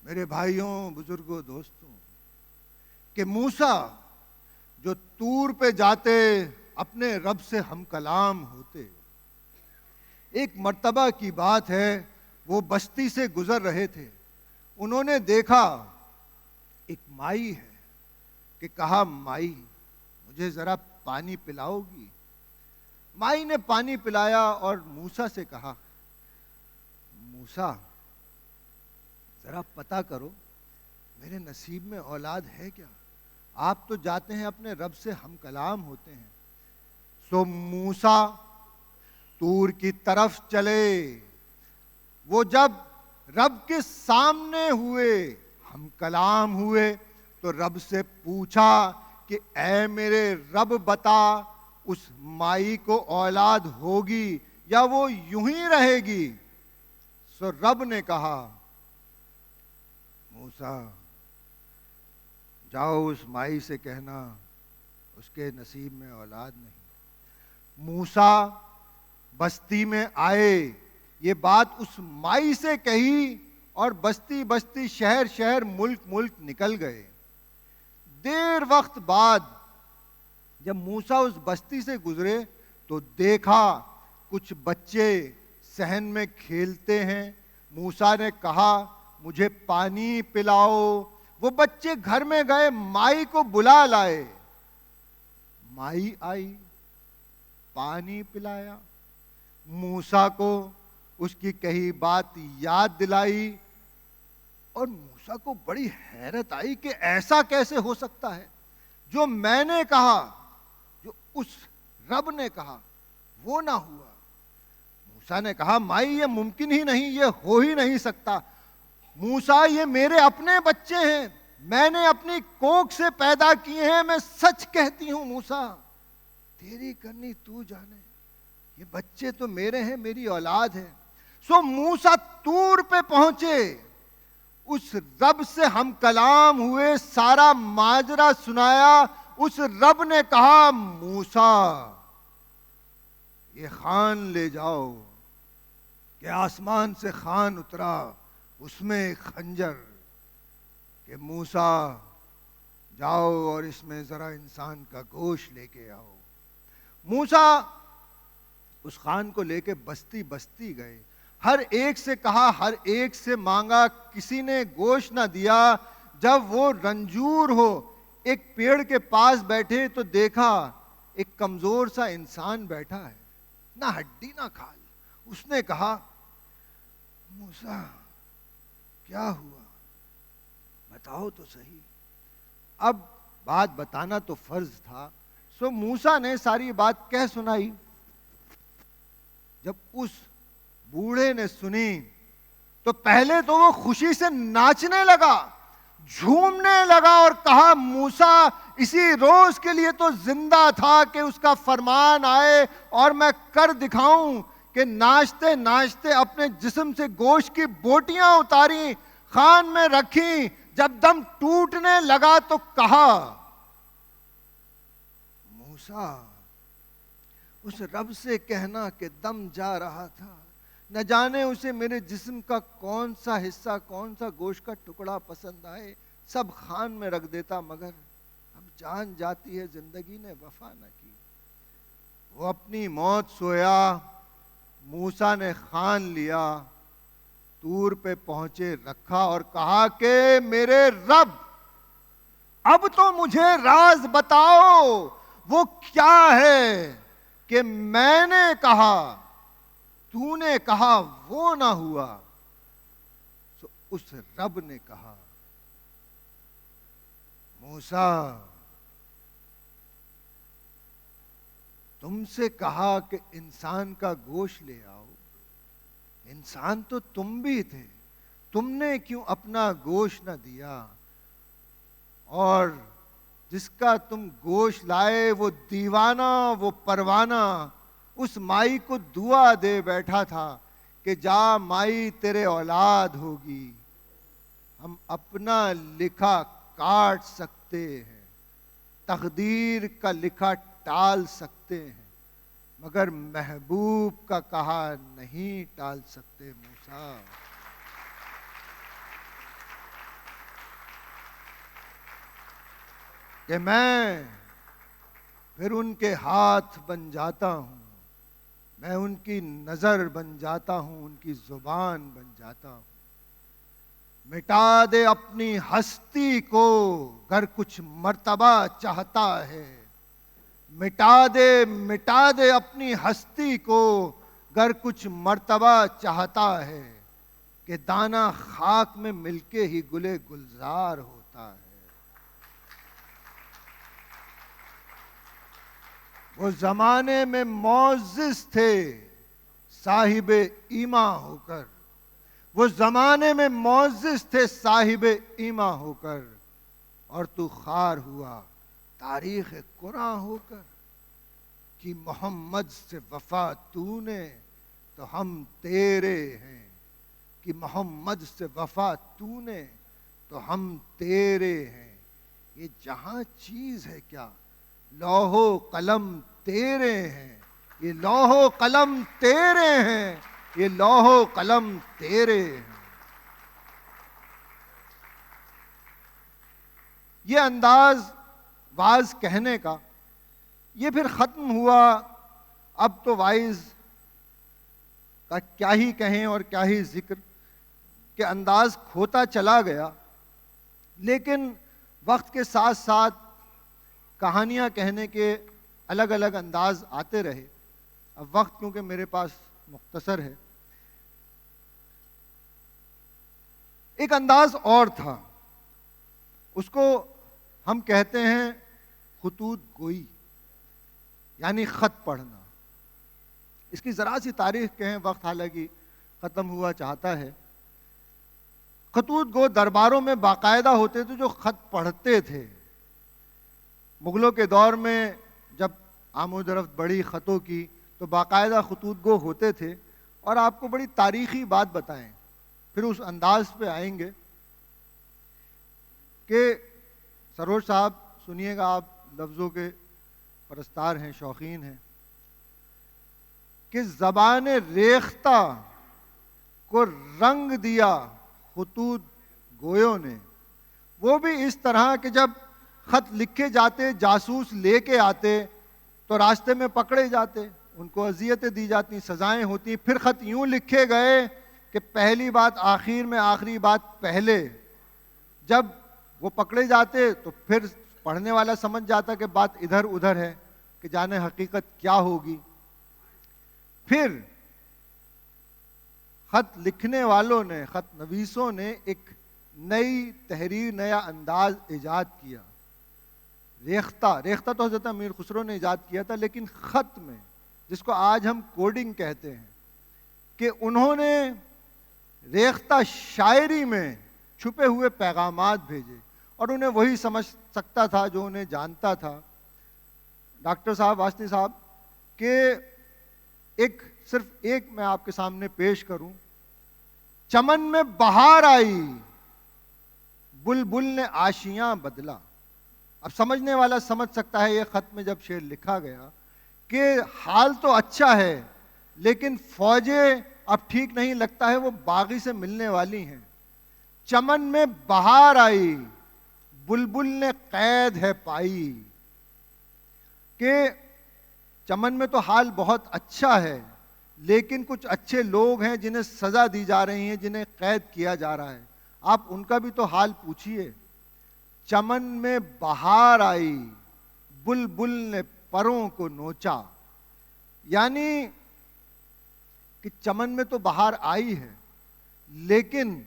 S2: मेरे भाइयों, बुजुर्गों, दोस्तों, कि मूसा जो तूर पे जाते अपने रब से हम कलाम होते। एक मर्तबा की बात है, वो बस्ती से गुजर रहे थे, उन्होंने देखा एक माई है, कि कहा माई मुझे जरा पानी पिलाओगी। माई ने पानी पिलाया और मूसा से कहा, मूसा जरा पता करो मेरे नसीब में औलाद है क्या? आप तो जाते हैं अपने रब से हम कलाम होते हैं। सो मूसा तूर की तरफ चले। वो जब रब के सामने हुए, हम कलाम हुए, तो रब से पूछा कि ऐ मेरे रब बता, उस माई को औलाद होगी या वो यूं ही रहेगी? सो रब ने कहा, मूसा जाओ उस माई से कहना उसके नसीब में औलाद नहीं। मूसा बस्ती में आए, ये बात उस माई से कही और बस्ती बस्ती, शहर शहर, मुल्क मुल्क निकल गए। देर वक्त बाद जब मूसा उस बस्ती से गुजरे तो देखा कुछ बच्चे सहन में खेलते हैं। मूसा ने कहा मुझे पानी पिलाओ। वो बच्चे घर में गए, माई को बुला लाए। माई आई, पानी पिलाया, मूसा को उसकी कही बात याद दिलाई। और मूसा को बड़ी हैरत आई कि ऐसा कैसे हो सकता है, जो मैंने कहा, जो उस रब ने कहा, वो ना हुआ। मूसा ने कहा, माई ये मुमकिन ही नहीं, ये हो ही नहीं सकता। मूसा ये मेरे अपने बच्चे हैं, मैंने अपनी कोख से पैदा किए हैं, मैं सच कहती हूं मूसा, तेरी करनी तू जाने, ये बच्चे तो मेरे हैं, मेरी औलाद है। सो मूसा तूर पे पहुंचे, उस रब से हम कलाम हुए, सारा माजरा सुनाया। उस रब ने कहा, मूसा ये खान ले जाओ। कि आसमान से खान उतरा, उसमें एक खंजर, कि मूसा जाओ और इसमें जरा इंसान का गोश्त लेके आओ। मूसा उस खान को लेके बस्ती बस्ती गए, हर एक से कहा, हर एक से मांगा, किसी ने गोश्त ना दिया। जब वो रंजूर हो एक पेड़ के पास बैठे तो देखा एक कमजोर सा इंसान बैठा है, ना हड्डी ना खाल। उसने कहा, मूसा क्या हुआ, बताओ तो सही। अब बात बताना तो फर्ज था। सो मूसा ने सारी बात कह सुनाई। जब उस बूढ़े ने सुनी तो पहले तो वो खुशी से नाचने लगा, झूमने लगा और कहा, मूसा इसी रोज के लिए तो जिंदा था कि उसका फरमान आए और मैं कर दिखाऊं। कि नाचते नाचते अपने जिस्म से गोश्त की बोटियां उतारी, खान में रखी। जब दम टूटने लगा तो कहा, मूसा उस रब से कहना कि दम जा रहा था, न जाने उसे मेरे जिस्म का कौन सा हिस्सा, कौन सा गोश्त का टुकड़ा पसंद आए, सब खान में रख देता, मगर अब जान जाती है, जिंदगी ने वफा न की। वो अपनी मौत सोया। मूसा ने खान लिया, तूर पे पहुंचे, रखा और कहा कि मेरे रब अब तो मुझे राज बताओ, वो क्या है कि मैंने कहा, तूने कहा, वो ना हुआ। तो उस रब ने कहा, मूसा तुमसे कहा कि इंसान का गोश्त ले आओ, इंसान तो तुम भी थे, तुमने क्यों अपना गोश्त न दिया? और जिसका तुम गोश्त लाए वो दीवाना, वो परवाना उस माई को दुआ दे बैठा था कि जा माई तेरे औलाद होगी। हम अपना लिखा काट सकते हैं, तकदीर का लिखा टाल सकते हैं, मगर महबूब का कहा नहीं टाल सकते मूसा। कि मैं फिर उनके हाथ बन जाता हूं, मैं उनकी नजर बन जाता हूं, उनकी जुबान बन जाता हूं। मिटा दे अपनी हस्ती को गर कुछ मर्तबा चाहता है, मिटा दे अपनी हस्ती को गर कुछ मर्तबा चाहता है, कि दाना खाक में मिलके ही गुले गुलजार होता है। वो जमाने में मौजिज़ थे साहिबे ईमा होकर, वो जमाने में मौजिज़ थे साहिबे ईमा होकर, और तू खार हुआ तारीख कुरान होकर। कि मोहम्मद से वफा तूने तो हम तेरे हैं, कि मोहम्मद से वफा तूने तो हम तेरे हैं। ये जहां चीज है क्या, लौहो कलम तेरे हैं, ये लौहो कलम तेरे हैं, ये लौहो कलम तेरे हैं। ये अंदाज वाज कहने का ये फिर खत्म हुआ। अब तो वाइज का क्या ही कहें और क्या ही जिक्र, के अंदाज खोता चला गया। लेकिन वक्त के साथ साथ कहानियां कहने के अलग अलग अंदाज आते रहे। अब वक्त क्योंकि मेरे पास मुख्तसर है, एक अंदाज और था, उसको हम कहते हैं खुतूत गोई, यानी खत पढ़ना। इसकी जरा सी तारीख कहें, वक्त हालांकि खत्म हुआ चाहता है। खतूत गो दरबारों में बाकायदा होते थे जो खत पढ़ते थे। मुगलों के दौर में जब आमोदरफ्त बढ़ी खतों की, तो बाकायदा खतूत गो होते थे। और आपको बड़ी तारीखी बात बताएं, फिर उस अंदाज पे आएंगे कि सरोज साहब सुनिएगा, आप लफ्ज़ों के परस्तार हैं, शौकीन हैं, कि ज़बान रेख्ता को रंग दिया खतूत गोयों ने। वो भी इस तरह कि जब खत लिखे जाते, जासूस लेके आते तो रास्ते में पकड़े जाते, उनको अजियतें दी जाती, सजाएं होती। फिर खत यूं लिखे गए कि पहली बात आखिर में, आखिरी बात पहले। जब वो पकड़े जाते तो फिर पढ़ने वाला समझ जाता कि बात इधर उधर है, कि जाने हकीकत क्या होगी। फिर खत लिखने वालों ने, खत नवीसों ने एक नई तहरीर, नया अंदाज इजाद किया। रेख्ता तो हज़रत अमीर खुसरो ने इजाद किया था, लेकिन खत में, जिसको आज हम कोडिंग कहते हैं, कि उन्होंने रेख्ता शायरी में छुपे हुए पैगामात भेजे, और उन्हें वही समझ सकता था जो उन्हें जानता था। डॉक्टर साहब, वास्ती साहब, के सिर्फ एक मैं आपके सामने पेश करूं। चमन में बहार आई, बुलबुल ने आशियां बदला। अब समझने वाला समझ सकता है, ये खत में जब शेर लिखा गया कि हाल तो अच्छा है, लेकिन फौजें अब ठीक नहीं लगता है, वो बागी से मिलने वाली हैं। चमन में बहार आई, बुलबुल ने कैद है पाई। कि चमन में तो हाल बहुत अच्छा है, लेकिन कुछ अच्छे लोग हैं जिन्हें सजा दी जा रही है, जिन्हें कैद किया जा रहा है। आप उनका भी तो हाल पूछिए। चमन में बहार आई, बुलबुल ने परों को नोचा। यानी कि चमन में तो बहार आई है, लेकिन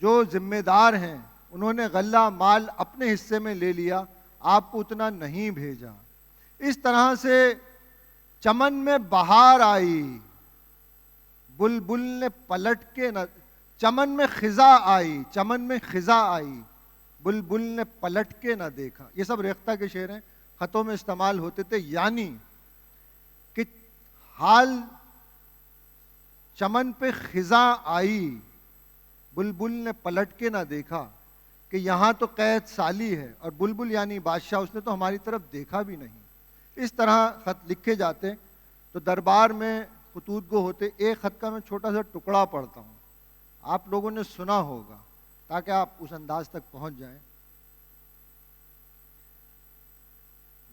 S2: जो जिम्मेदार हैं उन्होंने गल्ला माल अपने हिस्से में ले लिया, आपको उतना नहीं भेजा। इस तरह से चमन में बहार आई, बुलबुल ने पलट के न, चमन में खिजा आई, चमन में खिजा आई, बुलबुल ने पलट के न देखा। ये सब रेख्ता के शेर हैं, खतों में इस्तेमाल होते थे। यानी कि हाल चमन पे खिजा आई, बुलबुल ने पलट के ना देखा, कि कि यहाँ तो कैद साली है और बुलबुल यानी बादशाह उसने तो हमारी तरफ देखा भी नहीं। इस तरह खत लिखे जाते। तो दरबार में खतूत गो होते। एक खत का मैं छोटा सा टुकड़ा पढ़ता हूँ, आप लोगों ने सुना होगा ताकि आप उस अंदाज तक पहुंच जाएं।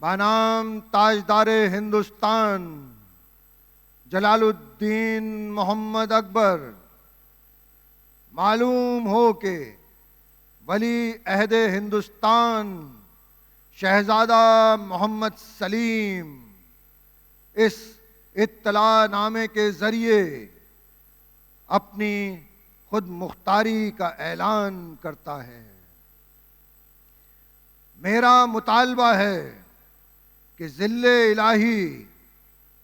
S2: बानाम ताजदारे हिंदुस्तान जलालुद्दीन मोहम्मद अकबर, मालूम हो के वली अहदे हिंदुस्तान शहजादा मोहम्मद सलीम इस इत्तला नामे के जरिए अपनी खुद मुख्तारी का ऐलान करता है। मेरा मुतालबा है कि ज़िल्ले इलाही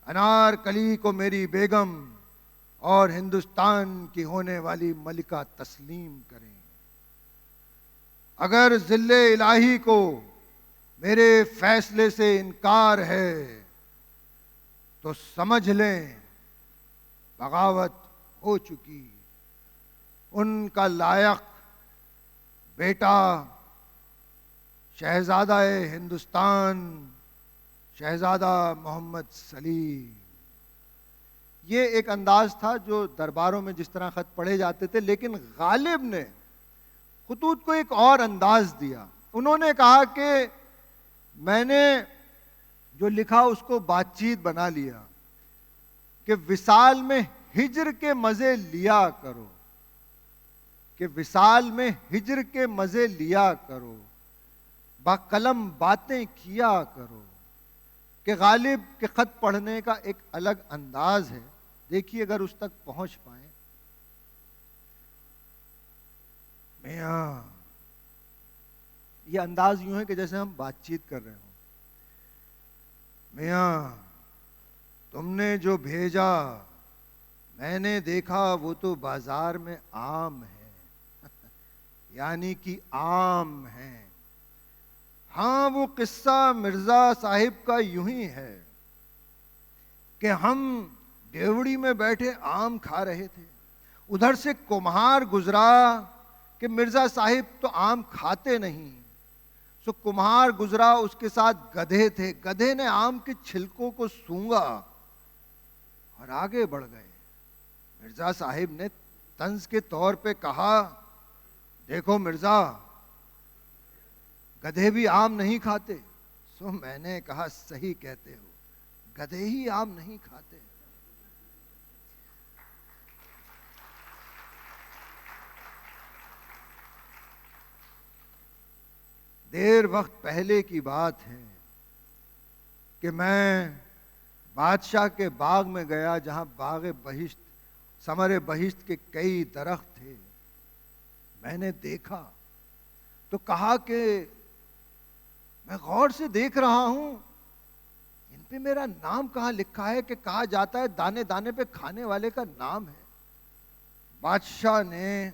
S2: अनारकली को मेरी बेगम और हिंदुस्तान की होने वाली मलिका तस्लीम करें। अगर ज़िल्ले इलाही को मेरे फैसले से इनकार है तो समझ लें बगावत हो चुकी। उनका लायक बेटा शहजादा हिंदुस्तान शहजादा मोहम्मद सलीम। ये एक अंदाज था जो दरबारों में जिस तरह खत पढ़े जाते थे, लेकिन गालिब ने खतूत को एक और अंदाज दिया। उन्होंने कहा कि मैंने जो लिखा उसको बातचीत बना लिया कि विसाल में हिज्र के मजे लिया करो, कि विसाल में हिज्र के मजे लिया करो, बाकलम बातें किया करो। कि गालिब के खत पढ़ने का एक अलग अंदाज है। देखिए अगर उस तक पहुंच पाए। मियां, ये अंदाज यूं है कि जैसे हम बातचीत कर रहे हो। मियां, तुमने जो भेजा मैंने देखा वो तो बाजार में आम है यानी कि आम है। हाँ, वो किस्सा मिर्जा साहिब का यूं ही है कि हम डेवड़ी में बैठे आम खा रहे थे, उधर से कुम्हार गुजरा कि मिर्जा साहिब तो आम खाते नहीं। सो कुम्हार गुजरा, उसके साथ गधे थे, गधे ने आम के छिलकों को सूंघा और आगे बढ़ गए। मिर्जा साहिब ने तंज के तौर पे कहा, देखो मिर्जा, गधे भी आम नहीं खाते। सो मैंने कहा, सही कहते हो, गधे ही आम नहीं खाते। देर वक्त पहले की बात है कि मैं बादशाह के बाग में गया जहां बाग बहिश्त समर बहिश्त के कई दरख्त थे। मैंने देखा तो कहा कि मैं गौर से देख रहा हूं, इन पे मेरा नाम कहां लिखा है कि कहा जाता है दाने दाने पे खाने वाले का नाम है। बादशाह ने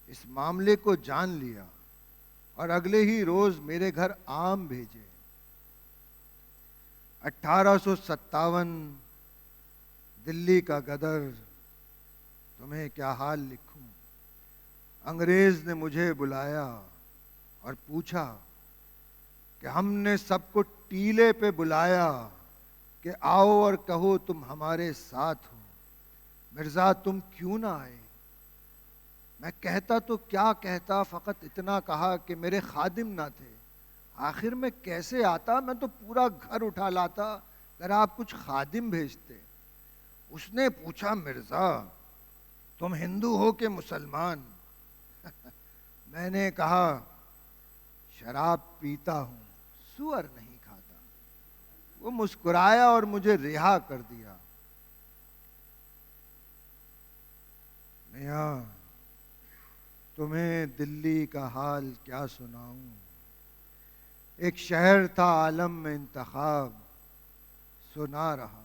S2: इस मामले को जान लिया और अगले ही रोज मेरे घर आम भेजे। 1857 दिल्ली का गदर, तुम्हें क्या हाल लिखूं। अंग्रेज ने मुझे बुलाया और पूछा कि हमने सबको टीले पे बुलाया कि आओ और कहो तुम हमारे साथ हो, मिर्जा तुम क्यों ना आए। मैं कहता तो क्या कहता, फकत इतना कहा कि मेरे खादिम ना थे। आखिर में कैसे आता, मैं तो पूरा घर उठा लाता अगर आप कुछ खादिम भेजते। उसने पूछा, मिर्जा तुम हिंदू हो कि मुसलमान। मैंने कहा, शराब पीता हूं, सुअर नहीं खाता। वो मुस्कुराया और मुझे रिहा कर दिया। मियां, तुम्हें दिल्ली का हाल क्या सुनाऊं। एक शहर था आलम में इंतखाब, सुना रहा।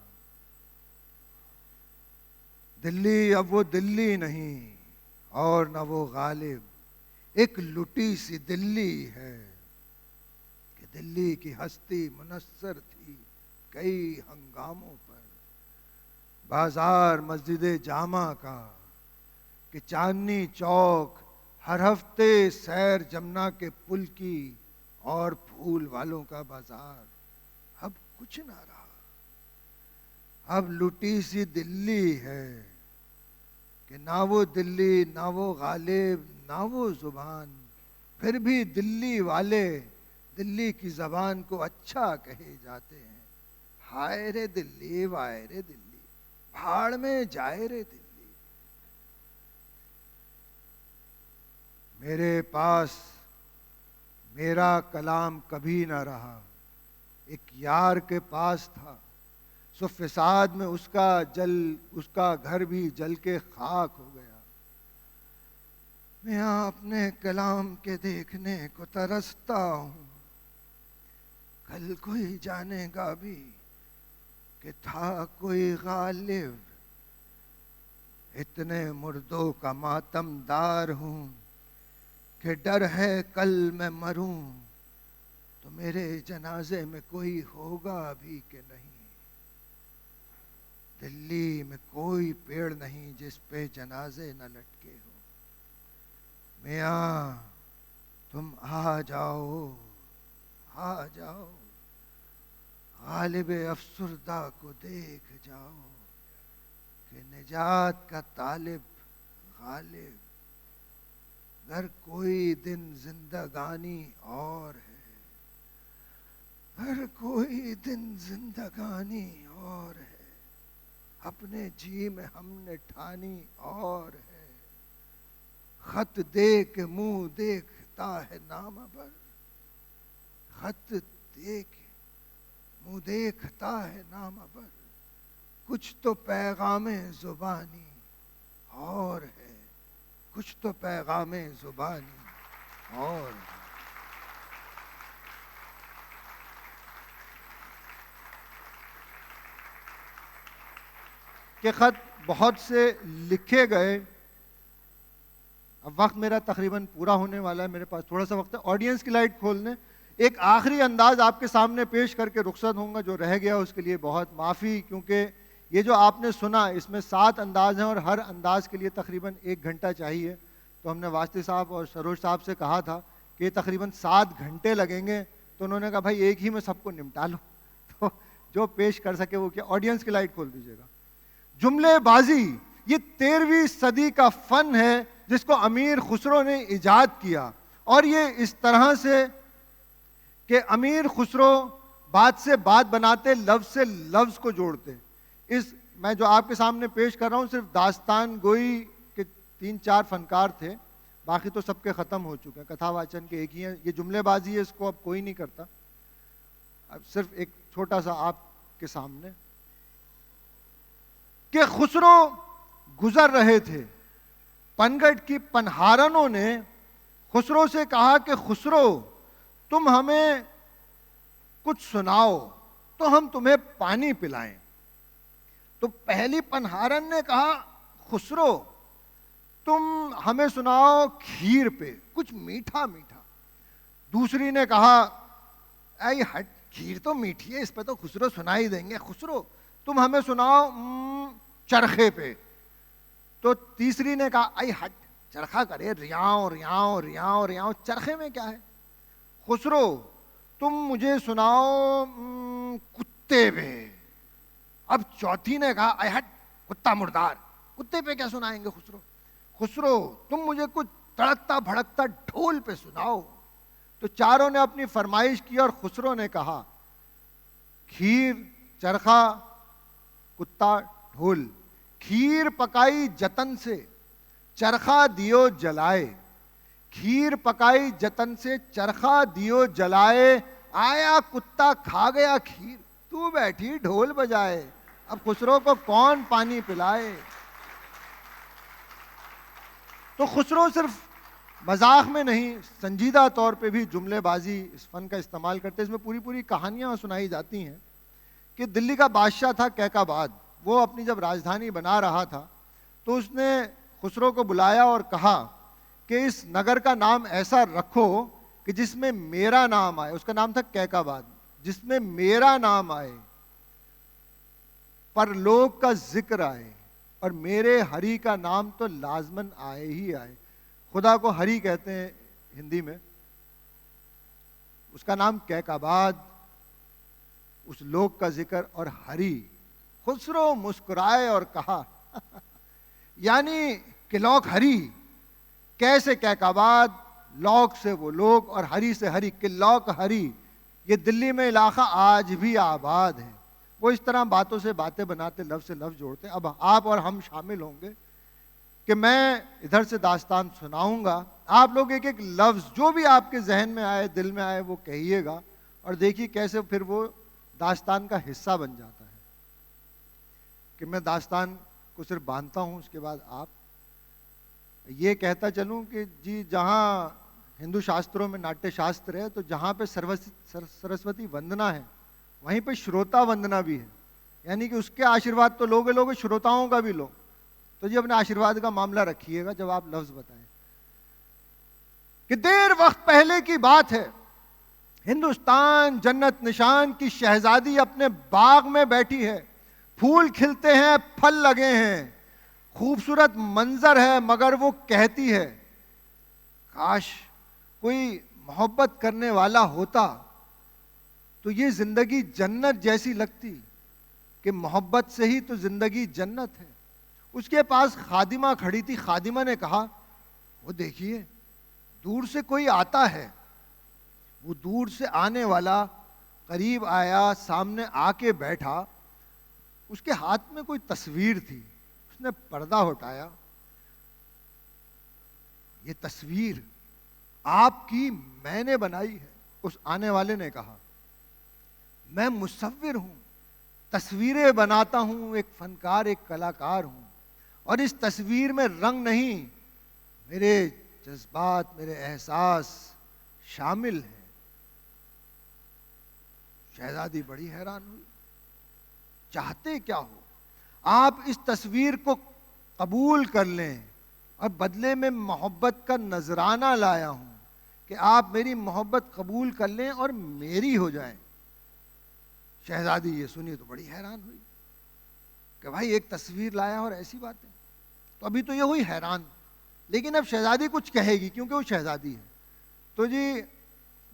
S2: दिल्ली अब वो दिल्ली नहीं और न वो गालिब, एक लुटी सी दिल्ली है कि दिल्ली की हस्ती मुनस्सर थी कई हंगामों पर। बाजार मस्जिद जामा का कि चांदनी चौक हर हफ्ते सैर जमुना के पुल की और फूल वालों का बाजार। अब कुछ ना रहा, अब लुटी सी दिल्ली है कि ना वो दिल्ली, ना वो गालिब, ना वो जुबान, फिर भी दिल्ली वाले दिल्ली की जबान को अच्छा कहे जाते हैं। हाय रे दिल्ली, वाय रे दिल्ली, भाड़ में जाए रे दिल्ली। मेरे पास मेरा कलाम कभी ना रहा, एक यार के पास था, सो फिसाद में उसका घर भी जल के खाक हो गया। मैं अपने कलाम के देखने को तरसता हूँ, कल कोई जानेगा भी कि था कोई गालिब। इतने मुर्दों का मातमदार हूँ कि डर है कल मैं मरूं तो मेरे जनाजे में कोई होगा भी कि नहीं। दिल्ली में कोई पेड़ नहीं जिस पे जनाजे न लटके हो। मियाँ तुम आ जाओ, आ जाओ, गालिब अफसुरदा को देख जाओ कि निजात का तालिब गालिब। अगर कोई दिन जिंदगानी और है, अगर कोई दिन जिंदगानी और है, अपने जी में हमने ठानी और है। खत दे के मुंह देखता है नाम पर, खत दे के मुंह देखता है नाम पर, कुछ तो पैगामे जुबानी और है, कुछ तो पैगामे जुबानी और है। के खत बहुत से लिखे गए। अब वक्त मेरा तकरीबन पूरा होने वाला है, मेरे पास थोड़ा सा वक्त है। ऑडियंस की लाइट खोल दें। एक आखिरी अंदाज आपके सामने पेश करके रुखसत होऊंगा, जो रह गया उसके लिए बहुत माफ़ी, क्योंकि ये जो आपने सुना इसमें 7 अंदाज हैं और हर अंदाज के लिए तकरीबन 1 घंटा चाहिए। तो हमने वास्ते साहब और सरोज साहब से कहा था कि तकरीबन 7 घंटे लगेंगे, तो उन्होंने कहा भाई एक ही में सबको निपटा लो। तो जो पेश कर सके वो किया। ऑडियंस की लाइट खोल दीजिएगा। जुमलेबाजी ये 13वीं सदी का फन है जिसको अमीर खुसरो ने इजाद किया, और ये इस तरह से कि अमीर खुसरो बात से बात बनाते, लफ्ज से लफ्ज को जोड़ते। इस मैं जो आपके सामने पेश कर रहा हूँ सिर्फ दास्तान गोई के 3-4 फनकार थे, बाकी तो सबके ख़त्म हो चुके हैं, कथावाचन के एक ही हैं। ये जुमलेबाजी है, इसको अब कोई नहीं करता। अब सिर्फ एक छोटा सा आपके सामने कि खुसरो गुजर रहे थे, पनगढ़ की पनहारनों ने खुसरो से कहा कि खुसरो तुम हमें कुछ सुनाओ तो हम तुम्हें पानी पिलाएं। तो पहली पनहारन ने कहा खुसरो तुम हमें सुनाओ खीर पे कुछ मीठा मीठा। दूसरी ने कहा ऐ हट, खीर तो मीठी है, इस पे तो खुसरो सुना ही देंगे, खुसरो तुम हमें सुनाओ चरखे पे। तो तीसरी ने कहा आई हट, चरखा करे रियाओ रियाओ रियाओ रियाओ, चरखे में क्या है। खुसरो तुम मुझे सुनाओ कुत्ते पे। अब चौथी ने कहा आई हट, कुत्ता मुर्दार, कुत्ते पे क्या सुनाएंगे खुसरो। खुसरो तुम मुझे कुछ तड़कता भड़कता ढोल पे सुनाओ। तो चारों ने अपनी फरमाइश की और खुसरो ने कहा खीर, चरखा, कुत्ता, ढोल। खीर पकाई जतन से, चरखा दियो जलाए। खीर पकाई जतन से, चरखा दियो जलाए। आया कुत्ता खा गया खीर, तू बैठी ढोल बजाए। अब खुसरो को कौन पानी पिलाए। तो खुसरो सिर्फ मजाक में नहीं, संजीदा तौर पे भी जुमलेबाजी इस फन का इस्तेमाल करते। इसमें पूरी पूरी कहानियां सुनाई जाती हैं कि दिल्ली का बादशाह था कैकाबाद, वो अपनी जब राजधानी बना रहा था तो उसने खुसरो को बुलाया और कहा कि इस नगर का नाम ऐसा रखो कि जिसमें मेरा नाम आए। उसका नाम था कैकाबाद, जिसमें मेरा नाम आए, परलोक का जिक्र आए, और मेरे हरि का नाम तो लाजमन आए ही आए। खुदा को हरी कहते हैं हिंदी में, उसका नाम कैकाबाद, उस लोक का जिक्र। और हरी, खुसरो मुस्कुराए और कहा यानी किलौक हरी, कैसे कैकाबाद, लौक से वो लोग और हरी से हरी, किलौक हरी। ये दिल्ली में इलाका आज भी आबाद है। वो इस तरह बातों से बातें बनाते, लफ्ज़ से लफ्ज़ जोड़ते। अब आप और हम शामिल होंगे कि मैं इधर से दास्तान सुनाऊंगा, आप लोग एक एक लफ्ज़ जो भी आपके जहन में आए, दिल में आए, वो कहिएगा और देखिए कैसे फिर वो दास्तान का हिस्सा बन जाता है। कि मैं दास्तान को सिर्फ बांधता हूँ, उसके बाद आप ये कहता चलूँ कि जी जहाँ हिंदू शास्त्रों में नाट्य शास्त्र है, तो जहाँ पे सरस्वती वंदना है वहीं पे श्रोता वंदना भी है। यानी कि उसके आशीर्वाद तो लोगे, श्रोताओं का भी लो। तो जी अपने आशीर्वाद का मामला रखिएगा जब आप लफ्ज बताएं। कि देर वक्त पहले की बात है, हिंदुस्तान जन्नत निशान की शहजादी अपने बाग में बैठी है। फूल खिलते हैं, फल लगे हैं, खूबसूरत मंजर है, मगर वो कहती है काश कोई मोहब्बत करने वाला होता तो ये जिंदगी जन्नत जैसी लगती, कि मोहब्बत से ही तो जिंदगी जन्नत है। उसके पास खादिमा खड़ी थी। खादिमा ने कहा, वो देखिए दूर से कोई आता है। वो दूर से आने वाला करीब आया, सामने आके बैठा। उसके हाथ में कोई तस्वीर थी। उसने पर्दा हटाया। ये तस्वीर आपकी मैंने बनाई है। उस आने वाले ने कहा, मैं मुसव्विर हूं, तस्वीरें बनाता हूं, एक फनकार, एक कलाकार हूं, और इस तस्वीर में रंग नहीं, मेरे जज्बात, मेरे एहसास शामिल हैं। शहजादी बड़ी हैरान हुई। चाहते क्या हो? आप इस तस्वीर को कबूल कर लें और बदले में मोहब्बत का नजराना लाया हूं कि आप मेरी मोहब्बत कबूल कर लें और मेरी हो जाएं। शहजादी ये सुनी तो बड़ी हैरान हुई कि भाई एक तस्वीर लाया और ऐसी बातें। तो अभी तो ये हुई हैरान, लेकिन अब शहजादी कुछ कहेगी क्योंकि वो शहजादी है। तो जी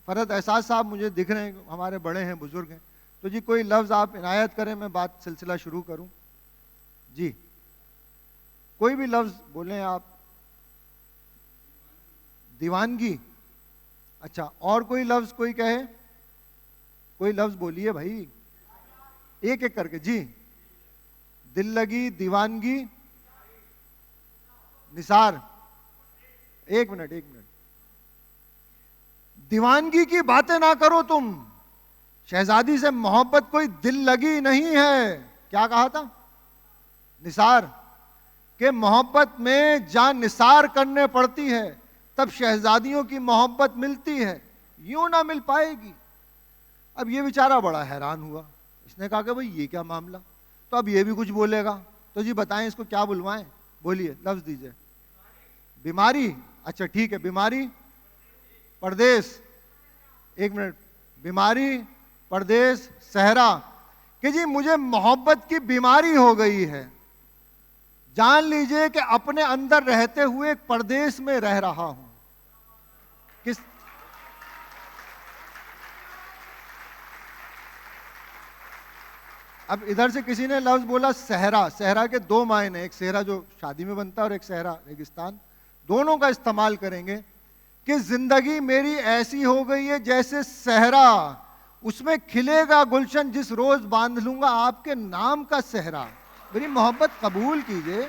S2: फरहत एहसास साहब मुझे दिख रहे हैं, हमारे बड़े हैं, बुजुर्ग हैं, तो जी कोई लफ्ज़ आप इनायत करें, मैं बात सिलसिला शुरू करूं। जी कोई भी लफ्ज़ बोलें आप। दीवानगी, अच्छा, और कोई लफ्ज़ कोई कहे? कोई लफ्ज़ बोलिए भाई, एक एक करके। जी दिल लगी, दीवानगी, निसार। एक मिनट। दीवानगी की बातें ना करो तुम, शहजादी से मोहब्बत कोई दिल लगी नहीं है। क्या कहा था? निसार। के मोहब्बत में जान निसार करने पड़ती है, तब शहजादियों की मोहब्बत मिलती है, यूं ना मिल पाएगी। अब ये बेचारा बड़ा हैरान हुआ। इसने कहा कि भाई ये क्या मामला, तो अब ये भी कुछ बोलेगा। तो जी बताएं इसको क्या बुलवाएं? बोलिए, लफ्ज दीजिए। बीमारी, अच्छा ठीक है। बीमारी, परदेश। एक मिनट। बीमारी, परदेश, सहरा। कि जी मुझे मोहब्बत की बीमारी हो गई है। जान लीजिए कि अपने अंदर रहते हुए एक परदेश में रह रहा हूं। किस अब इधर से किसी ने लफ्ज बोला सहरा। सहरा के दो मायने, एक सहरा जो शादी में बनता है और एक सहरा रेगिस्तान। दोनों का इस्तेमाल करेंगे कि जिंदगी मेरी ऐसी हो गई है जैसे सहरा, उसमें खिलेगा गुलशन जिस रोज बांध लूंगा आपके नाम का सहरा। मेरी मोहब्बत कबूल कीजिए।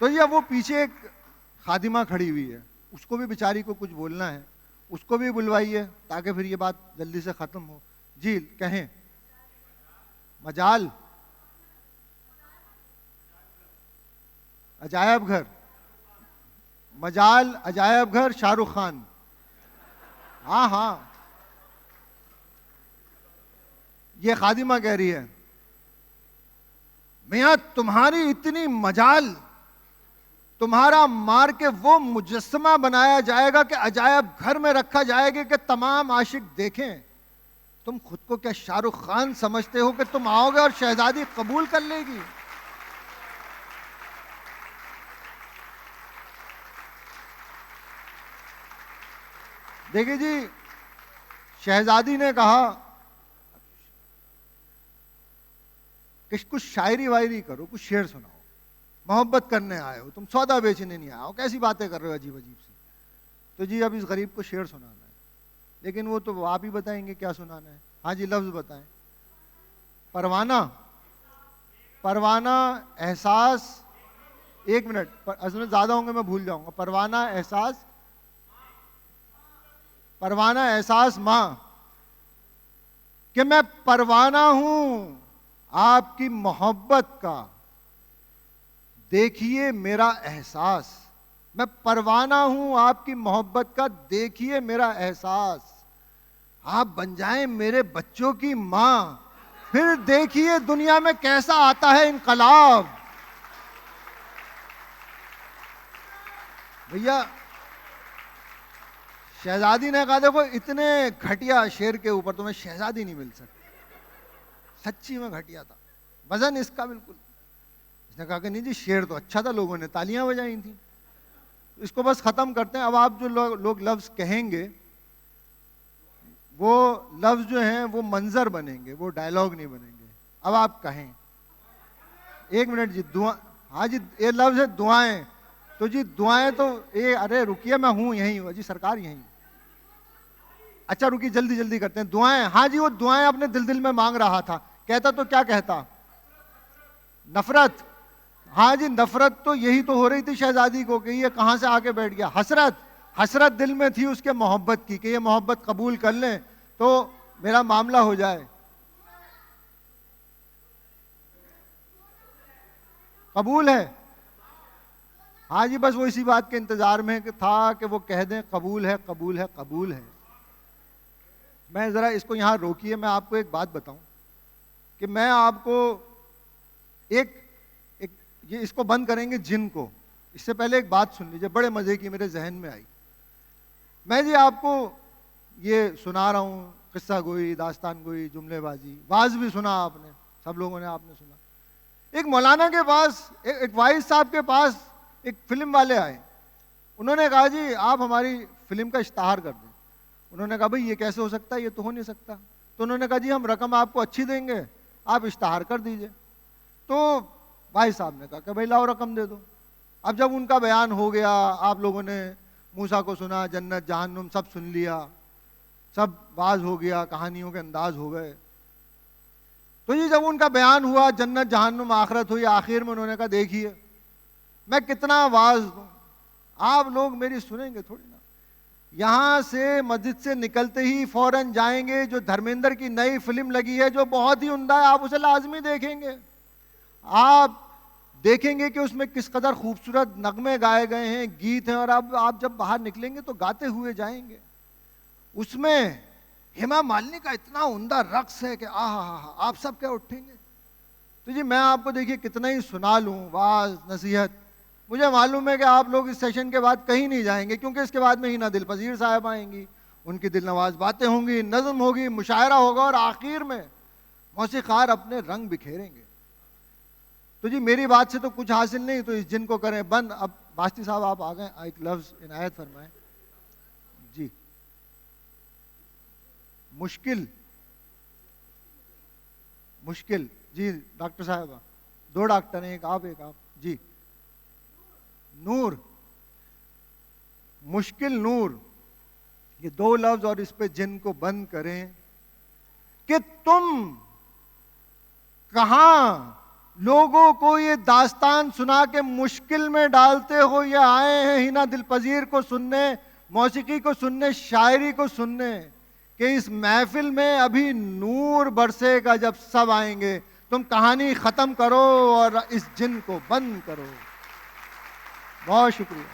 S2: तो ये वो पीछे एक खादिमा खड़ी हुई है, उसको भी बेचारी को कुछ बोलना है, उसको भी बुलवाइए ताकि फिर ये बात जल्दी से खत्म हो। जी कहें। मजाल, अजायब घर। मजाल, अजायब घर, शाहरुख खान। हाँ हाँ, ये खादिमा कह रही है, मियां तुम्हारी इतनी मजाल, तुम्हारा मार के वो मुजस्समा बनाया जाएगा कि अजायब घर में रखा जाएगा कि तमाम आशिक देखें। तुम खुद को क्या शाहरुख खान समझते हो कि तुम आओगे और शहजादी कबूल कर लेगी? देखिए जी, शहजादी ने कहा कि कुछ शायरी वायरी करो, कुछ शेर सुनाओ, मोहब्बत करने आए हो तुम, सौदा बेचने नहीं आए हो, कैसी बातें कर रहे हो अजीब अजीब सी। तो जी अब इस गरीब को शेर सुनाना है, लेकिन वो तो आप ही बताएंगे क्या सुनाना है। हाँ जी, लफ्ज बताएं। परवाना, परवाना एहसास, 1 मिनट, असल में ज्यादा होंगे मैं भूल जाऊंगा। परवाना एहसास, परवाना एहसास मां कि मैं परवाना हूं आपकी मोहब्बत का, देखिए मेरा एहसास। मैं परवाना हूं आपकी मोहब्बत का, देखिए मेरा एहसास। आप बन जाएं मेरे बच्चों की मां, फिर देखिए दुनिया में कैसा आता है इनकलाब। भैया शहजादी ने कहा देखो इतने घटिया शेर के ऊपर तुम्हें शहजादी नहीं मिल सकती, सच्ची में घटिया था वजन इसका बिल्कुल। इसने कहा कि नहीं जी शेर तो अच्छा था, लोगों ने तालियां बजाई थी, इसको बस खत्म करते हैं। अब आप जो लोग लफ्ज कहेंगे वो लफ्ज जो हैं वो मंजर बनेंगे, वो डायलॉग नहीं बनेंगे। अब आप कहें, 1 मिनट जी, दुआ, हाँ जी ये लफ्ज है दुआएं, तो जी दुआएं तो ये, अरे रुकिए मैं हूं यहीं हूं जी, सरकार यहीं। अच्छा रुकिए जल्दी जल्दी करते हैं। दुआएं, हाँ जी वो दुआएं अपने दिल दिल में मांग रहा था, कहता तो क्या कहता, नफरत। हाँ जी नफरत तो यही तो हो रही थी शहजादी को कि ये कहां से आके बैठ गया। हसरत, हसरत दिल में थी उसके मोहब्बत की कि ये मोहब्बत कबूल कर लें तो मेरा मामला हो जाए। कबूल है, हाँ जी बस वो इसी बात के इंतजार में था कि वो कह दें कबूल है कबूल है कबूल है। मैं जरा इसको यहां रोकिए, मैं आपको एक बात बताऊं कि मैं आपको एक ये इसको बंद करेंगे जिन को, इससे पहले एक बात सुन लीजिए बड़े मजे की मेरे जहन में आई। मैं जी आपको ये सुना रहा हूं, किस्सा गोई, दास्तान गोई, जुमलेबाजी, वाज भी सुना आपने, सब लोगों ने आपने सुना। एक मौलाना के पास, एक वाइस साहब के पास एक फिल्म वाले आए, उन्होंने कहा जी आप हमारी फिल्म का इश्तहार कर दें। उन्होंने कहा भाई ये कैसे हो सकता है, ये तो हो नहीं सकता। तो उन्होंने कहा जी हम रकम आपको अच्छी देंगे, आप इश्तहार कर दीजिए। तो भाई साहब ने कहा कि भाई लाओ रकम दे दो। अब जब उनका बयान हो गया, आप लोगों ने मूसा को सुना, जन्नत जहन्नुम सब सुन लिया, सब वाज हो गया, कहानियों के अंदाज हो गए। तो ये जब उनका बयान हुआ, जन्नत जहन्नुम आखिरत हुई, आखिर में उन्होंने कहा देखिए मैं कितना वाज दूं, आप लोग मेरी सुनेंगे थोड़ी ना। यहां से मस्जिद से निकलते ही फौरन जाएंगे, जो धर्मेंद्र की नई फिल्म लगी है जो बहुत ही उम्दा है, आप उसे लाजमी देखेंगे। आप देखेंगे कि उसमें किस कदर खूबसूरत नगमे गाए गए हैं, गीत हैं, और अब आप जब बाहर निकलेंगे तो गाते हुए जाएंगे। उसमें हेमा मालिनी का इतना उम्दा रक्स है कि आप सब क्या उठेंगे। तो जी मैं आपको देखिए कितना ही सुना लूं वाज नसीहत, मुझे मालूम है कि आप लोग इस सेशन के बाद कहीं नहीं जाएंगे, क्योंकि इसके बाद में हिना दिल पजीर साहब आएंगी, उनकी दिल नवाज बातें होंगी, नज़म होगी, मुशायरा होगा, और आखिर में मौसीकार अपने रंग बिखेरेंगे। तो जी मेरी बात से तो कुछ हासिल नहीं, तो इस जिन को करें बंद। अब बास्ती साहब आप आ गए, एक लफ्ज इनायत फरमाएं जी। मुश्किल, मुश्किल जी डॉक्टर साहब, 2 डॉक्टर हैं, एक आप जी। नूर, मुश्किल नूर, ये 2 लफ्ज और इस पे जिन को बंद करें कि तुम कहां लोगों को ये दास्तान सुना के मुश्किल में डालते हो, ये आए हैं हिना दिल पजीर को सुनने, मौसीकी को सुनने, शायरी को सुनने, कि इस महफिल में अभी नूर बरसेगा जब सब आएंगे। तुम कहानी खत्म करो और इस जिन को बंद करो। बहुत शुक्रिया।